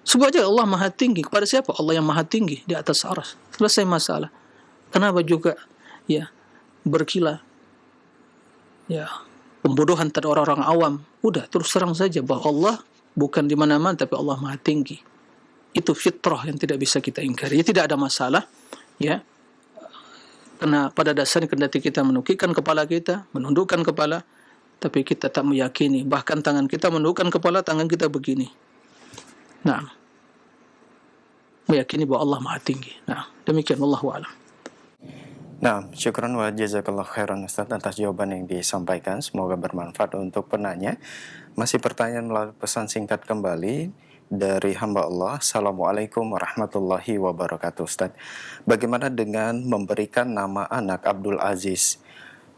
Sebut aja Allah maha tinggi. Kepada siapa? Allah yang maha tinggi di atas arsy. Selesai masalah. Kenapa juga, ya, berkilah, ya, pembodohan terhadap orang-orang awam? Udah, terus terang saja bahwa Allah bukan di mana-mana, tapi Allah maha tinggi. Itu fitrah yang tidak bisa kita ingkari. Ya, tidak ada masalah, ya. Karena pada dasarnya kendati kita menukikkan kepala kita, menundukkan kepala, tapi kita tak meyakini, bahkan tangan kita menundukkan kepala, tangan kita begini. Nah, meyakini bahwa Allah maha tinggi. Nah, demikian, wallahu a'lam. Nah, syukran wa jazakallahu khairan Ustaz atas jawaban yang disampaikan. Semoga bermanfaat untuk penanya. Masih pertanyaan melalui pesan singkat kembali dari hamba Allah. Assalamualaikum warahmatullahi wabarakatuh Ustaz. Bagaimana dengan memberikan nama anak Abdul Aziz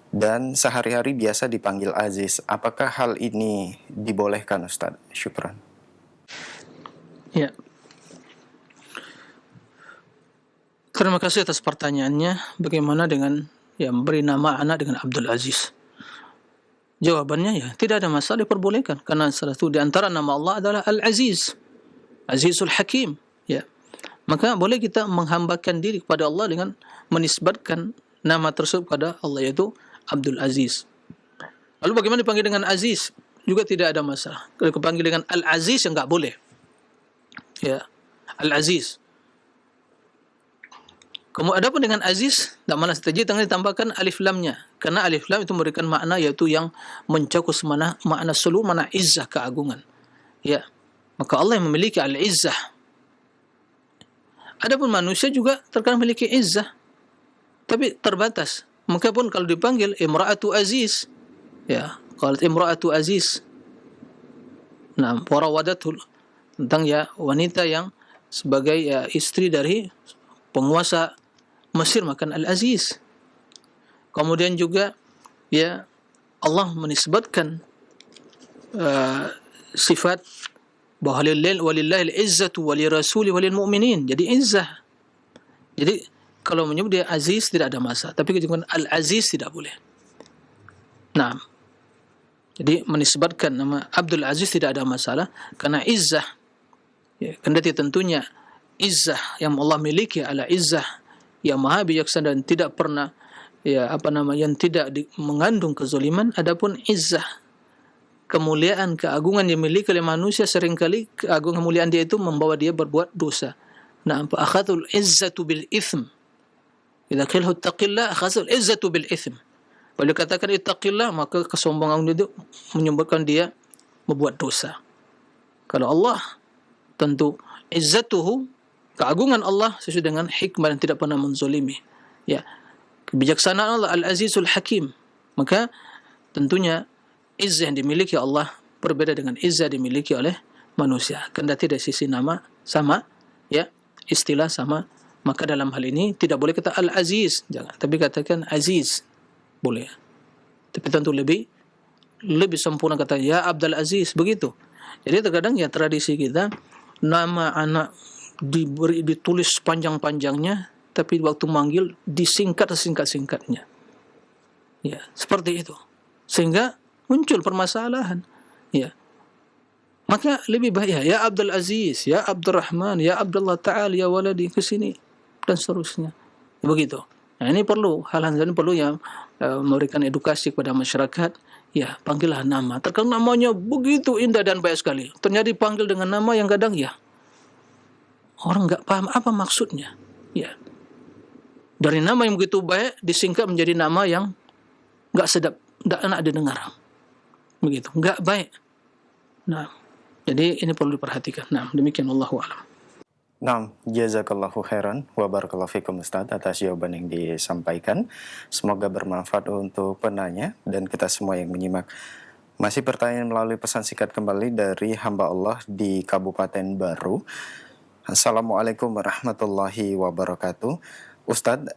dan sehari-hari biasa dipanggil Aziz? Apakah hal ini dibolehkan Ustaz? Syukran. Ya, terima kasih atas pertanyaannya. Bagaimana dengan, ya, memberi nama anak dengan Abdul Aziz? Jawabannya, ya, tidak ada masalah, diperbolehkan. Karena salah satu di antara nama Allah adalah Al-Aziz, Azizul Hakim, ya. Maka boleh kita menghambakan diri kepada Allah dengan menisbatkan nama tersebut kepada Allah, yaitu Abdul Aziz. Lalu bagaimana dipanggil dengan Aziz? Juga tidak ada masalah. Kalau dipanggil dengan Al-Aziz, yang enggak boleh, ya, Al-Aziz. Kemudian adapun dengan Aziz, tak malah saja tangan ditambahkan alif lamnya, karena alif lam itu memberikan makna, yaitu yang mencakup makna seluruh, makna izzah, keagungan, ya. Maka Allah yang memiliki al-izzah. Adapun manusia juga terkadang memiliki izzah, tapi terbatas. Maka pun kalau dipanggil imra'atu Aziz, ya, kalau imra'atu Aziz, nah, warawadatul, tentang ya wanita yang sebagai ya istri dari penguasa Mesir makan Al-Aziz. Kemudian juga ya Allah menisbatkan sifat bahwa walillahi al-izzatu walirasuli walil mu'minin. Jadi izzah. Jadi kalau menyebut dia aziz tidak ada masalah, tapi kemudian al-aziz tidak boleh. Nah, jadi menisbatkan nama Abdul Aziz tidak ada masalah karena izzah. Ya, kendati tentunya izzah yang Allah miliki adalah izzah yang maha bijaksana dan tidak pernah yang tidak mengandung kezaliman. Adapun izzah, kemuliaan, keagungan yang dimiliki oleh manusia, seringkali keagungan kemuliaan dia itu membawa dia berbuat dosa. Nah, fa akhadul izzatu bil itsm. Idza qila ittaqillah akhadul izzatu bil itsm. Bila katakan ittaqillah, maka kesombongan itu menyebabkan dia membuat dosa. Kalau Allah, tentu izzatuhu, keagungan Allah sesuai dengan hikmah dan tidak pernah menzalimi. Ya, kebijaksanaan Allah Al-Azizul Hakim. Maka tentunya izzah yang dimiliki Allah berbeda dengan izzah dimiliki oleh manusia. Kendati dari sisi nama sama, ya, istilah sama, maka dalam hal ini tidak boleh kata Al-Aziz, jangan, tapi katakan Aziz. Boleh. Tapi tentu lebih sempurna kata ya Abdul Aziz, begitu. Jadi terkadang ya tradisi kita nama anak ditulis panjang-panjangnya, tapi waktu manggil disingkat singkat-singkatnya. Ya, seperti itu. Sehingga muncul permasalahan. Ya. Maka lebih baik ya Abdul Aziz, ya Abdurrahman, ya Abdullah Ta'ala, ya waladi, ke sini dan seterusnya. Begitu. Nah, ini perlu hal-hal ini perlu yang memberikan edukasi kepada masyarakat. Ya, panggillah nama. Terkadang namanya begitu indah dan baik sekali. Ternyata dipanggil dengan nama yang kadang ya orang enggak paham apa maksudnya. Ya. Dari nama yang begitu baik disingkat menjadi nama yang enggak sedap, enggak enak didengar. Begitu, enggak baik. Nah, jadi ini perlu diperhatikan. Nah, demikian wallahu a'lam. Nah, jazakallahu khairan wa barakallahu fikum Ustaz atas jawaban yang disampaikan. Semoga bermanfaat untuk penanya dan kita semua yang menyimak. Masih pertanyaan melalui pesan singkat kembali dari hamba Allah di Kabupaten Baru. Assalamualaikum warahmatullahi wabarakatuh. Ustadz,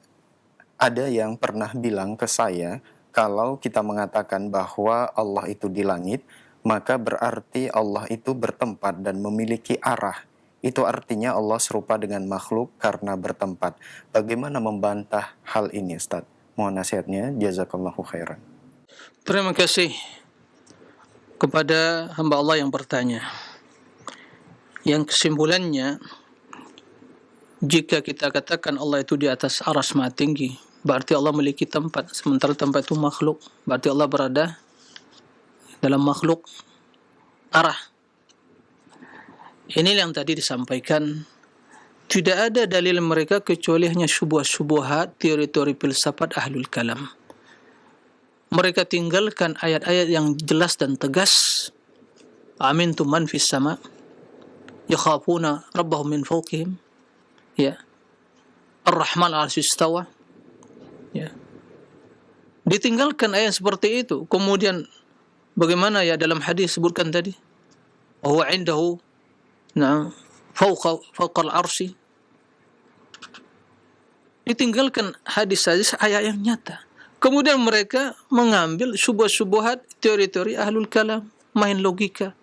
ada yang pernah bilang ke saya, kalau kita mengatakan bahwa Allah itu di langit, maka berarti Allah itu bertempat dan memiliki arah. Itu artinya Allah serupa dengan makhluk karena bertempat. Bagaimana membantah hal ini, Ustadz? Mohon nasihatnya, jazakallahu khairan. Terima kasih kepada hamba Allah yang bertanya. Yang kesimpulannya, jika kita katakan Allah itu di atas aras maha tinggi, berarti Allah memiliki tempat, sementara tempat itu makhluk. Berarti Allah berada dalam makhluk arah. Ini yang tadi disampaikan. Tidak ada dalil mereka kecuali hanya syubhat-syubhat, teori-teori filsafat ahlul kalam. Mereka tinggalkan ayat-ayat yang jelas dan tegas. Amintum man fis sama yakhafuna rabbahum min fawqihim. Ya. Ar-Rahman 'arsy istawa. Ya. Ditinggalkan ayat seperti itu. Kemudian bagaimana ya dalam hadis sebutkan tadi? Huwa 'indahu fawqa al-'arsy. Ditinggalkan hadis-hadis ayat yang nyata. Kemudian mereka mengambil syubhat-syubhat, teori-teori ahlul kalam, main logika.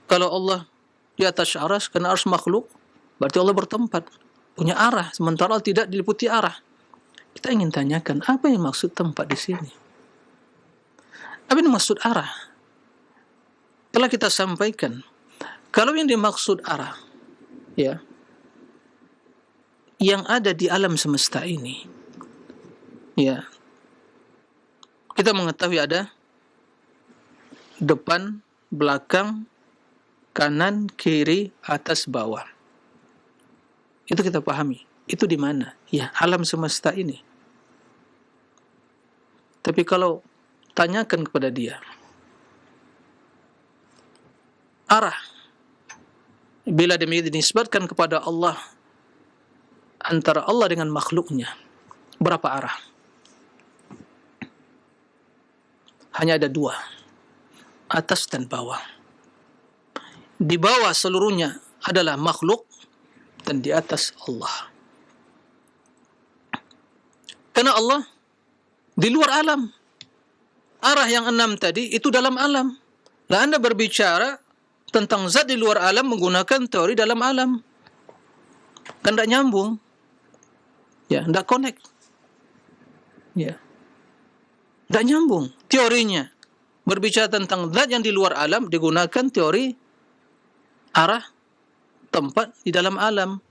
Kalau Allah di atas aras, karena aras makhluk, berarti Allah bertempat, punya arah, sementara Allah tidak diliputi arah. Kita ingin tanyakan, apa yang maksud tempat di sini? Apa yang maksud arah? Telah kita sampaikan, kalau yang dimaksud arah, ya, yang ada di alam semesta ini, ya, kita mengetahui ada depan, belakang, kanan, kiri, atas, bawah. Itu kita pahami. Itu di mana? Ya, alam semesta ini. Tapi kalau tanyakan kepada dia, arah, bila demikian dinisbatkan kepada Allah, antara Allah dengan makhluknya, berapa arah? Hanya ada dua, atas dan bawah. di bawah seluruhnya adalah makhluk, dan di atas Allah. Karena Allah di luar alam. Arah yang 6 tadi itu dalam alam. Lah Anda berbicara tentang zat di luar alam menggunakan teori dalam alam. Kan tidak nyambung. Ya, tidak connect. Ya. Tidak nyambung teorinya. Berbicara tentang zat yang di luar alam digunakan teori arah tempat di dalam alam.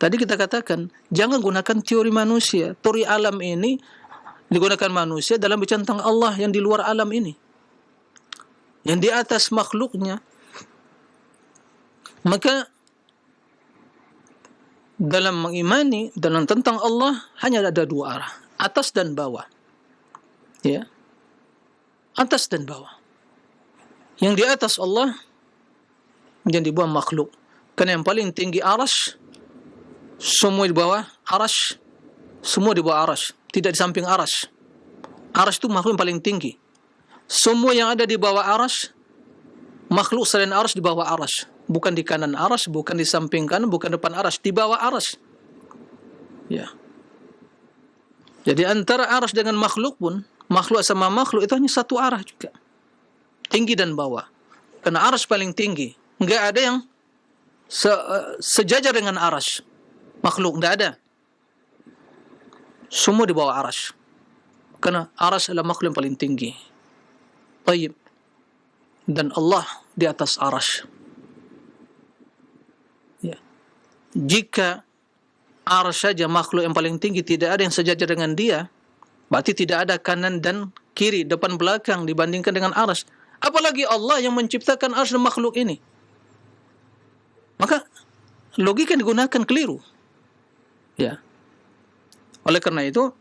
Tadi kita katakan, jangan gunakan teori manusia. Teori alam ini digunakan manusia dalam bicara tentang Allah yang di luar alam ini, yang di atas makhluknya. Maka dalam mengimani dalam tentang Allah hanya ada 2 arah, atas dan bawah. Ya, atas dan bawah. Yang di atas Allah, yang di bawah makhluk. Karena yang paling tinggi arasy, semua di bawah arasy, semua di bawah arasy, tidak di samping arasy. Arasy itu makhluk yang paling tinggi. Semua yang ada di bawah arasy, makhluk selain arasy di bawah arasy. Bukan di kanan arasy, bukan di samping kanan, bukan depan arasy, di bawah arasy. Ya. Jadi antara arasy dengan makhluk pun, makhluk sama makhluk itu hanya satu arah juga. Tinggi dan bawah. Karena arasy paling tinggi. Enggak ada yang sejajar dengan arasy. Makhluk enggak ada. Semua di bawah arasy. Karena arasy adalah makhluk yang paling tinggi. Baik. Dan Allah di atas arasy. Ya. Jika arasy saja makhluk yang paling tinggi, tidak ada yang sejajar dengan dia, berarti tidak ada kanan dan kiri, depan belakang dibandingkan dengan arasy. Apalagi Allah yang menciptakan arasy dan makhluk ini. Maka logika yang digunakan keliru. Ya. Oleh karena itu,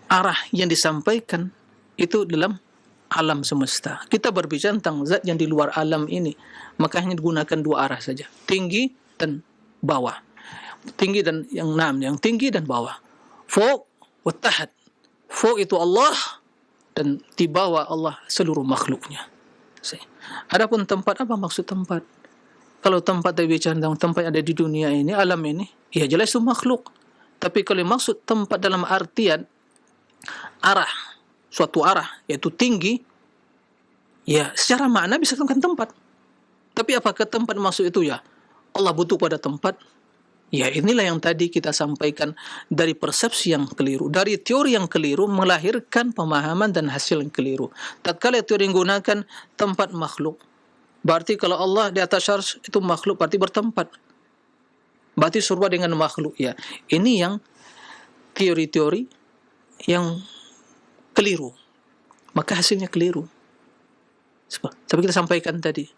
arah yang disampaikan itu dalam alam semesta. Kita berbicara tentang zat yang di luar alam ini, maka hanya digunakan 2 arah saja, tinggi dan bawah. Tinggi dan yang 6, yang tinggi dan bawah. Fawq wa tahat. Fawq itu Allah, dan di bawah Allah seluruh makhluknya. Adapun tempat, apa maksud tempat? Kalau tempat berbicara tentang tempat yang ada di dunia ini, alam ini, ya jelas itu makhluk. Tapi kalau maksud tempat dalam artian arah, suatu arah, yaitu tinggi, ya secara makna bisa dikatakan tempat. Tapi apakah tempat maksud itu ya Allah butuh pada tempat? Ya inilah yang tadi kita sampaikan, dari persepsi yang keliru, dari teori yang keliru melahirkan pemahaman dan hasil yang keliru. Tatkala teori yang gunakan tempat makhluk, berarti kalau Allah di atas arsy itu makhluk, berarti bertempat. Berarti surga dengan makhluk. Ya, ini yang teori-teori yang keliru. Maka hasilnya keliru. Seperti kita sampaikan tadi.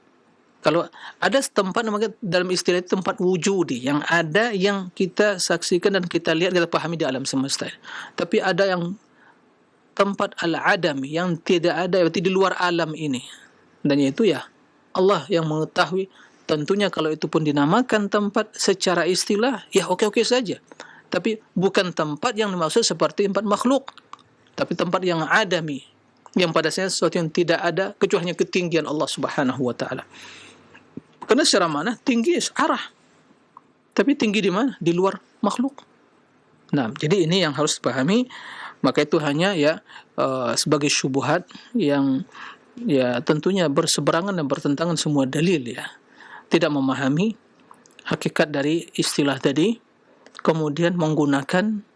Kalau ada tempat, namanya dalam istilah itu tempat wujudi, yang ada, yang kita saksikan dan kita lihat, kita pahami di alam semesta. Tapi ada yang tempat al-adami, yang tidak ada, berarti di luar alam ini. Dan yaitu ya Allah yang mengetahui. Tentunya kalau itu pun dinamakan tempat secara istilah, ya oke-oke saja. Tapi bukan tempat yang dimaksud seperti tempat makhluk, tapi tempat yang adami, yang pada saya sesuatu yang tidak ada kecuali hanya ketinggian Allah Subhanahu wa taala. Karena secara mana tinggi arah, tapi tinggi di mana? Di luar makhluk. Nah, jadi ini yang harus dipahami. Maka itu hanya ya sebagai syubhat yang ya tentunya berseberangan dan bertentangan semua dalil, ya. Tidak memahami hakikat dari istilah tadi, kemudian menggunakan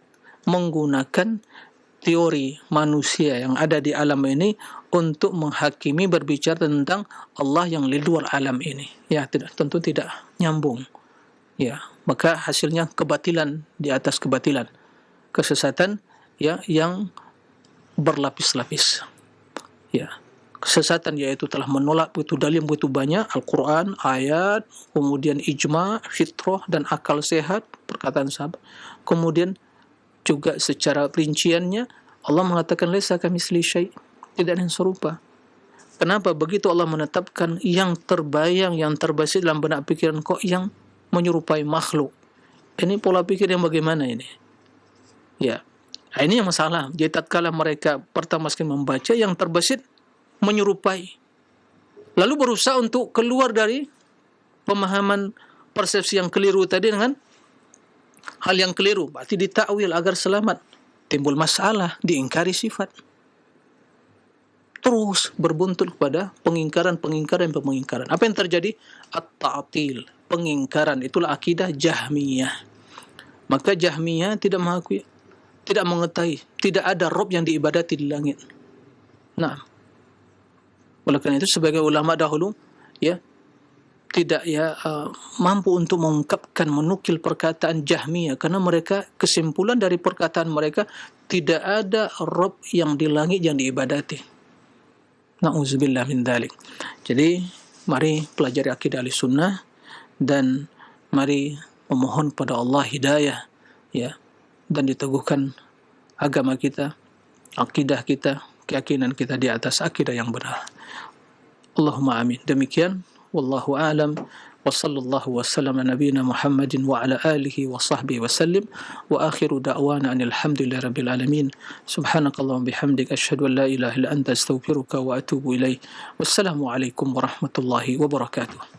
teori manusia yang ada di alam ini untuk menghakimi, berbicara tentang Allah yang di luar alam ini. Ya, tentu tidak nyambung. Ya, maka hasilnya kebatilan di atas kebatilan, kesesatan ya yang berlapis-lapis. Ya. Kesesatan yaitu telah menolak begitu dalil begitu banyak, Al-Quran, ayat, kemudian ijma', fitrah dan akal sehat, perkataan sahabat. Kemudian juga secara rinciannya Allah mengatakan laisa kamitslihi syai', tidak ada yang serupa. Kenapa? Begitu Allah menetapkan yang terbayang, yang terbesit dalam benak pikiran kok yang menyerupai makhluk. Ini pola pikir yang bagaimana ini? Ya, ini yang masalah. Jadi tatkala mereka pertama sekali membaca, yang terbesit menyerupai. lalu berusaha untuk keluar dari pemahaman persepsi yang keliru tadi dengan hal yang keliru, berarti ditakwil agar selamat. Timbul masalah, diingkari sifat. Terus berbuntut kepada pengingkaran. Apa yang terjadi? At-ta'til, pengingkaran. Itulah akidah Jahmiyah. Maka Jahmiyah tidak mengakui, tidak mengetahui, tidak ada Rabb yang diibadati di langit. Nah, oleh karena itu sebagai ulama dahulu, ya, tidak mampu untuk mengungkapkan, menukil perkataan Jahmiyah, karena mereka, kesimpulan dari perkataan mereka, tidak ada Rabb yang di langit yang diibadati. Na'udzubillah min dzalik. Jadi mari pelajari akidah Ahlussunnah dan mari memohon pada Allah hidayah, ya, dan diteguhkan agama kita, akidah kita, keyakinan kita di atas akidah yang benar. Allahumma amin. Demikian, wallahu a'lam, wa sallallahu wa sallam ala nabiyyina Muhammadin wa ala alihi wa sahbihi wa sallim, wa akhiru da'wana anil hamdulillahi rabbil alamin. Subhanakallahumma bihamdika asyhadu an la ilaha illa anta astaghfiruka wa atubu ilaik. Wassalamu alaikum warahmatullahi wabarakatuh.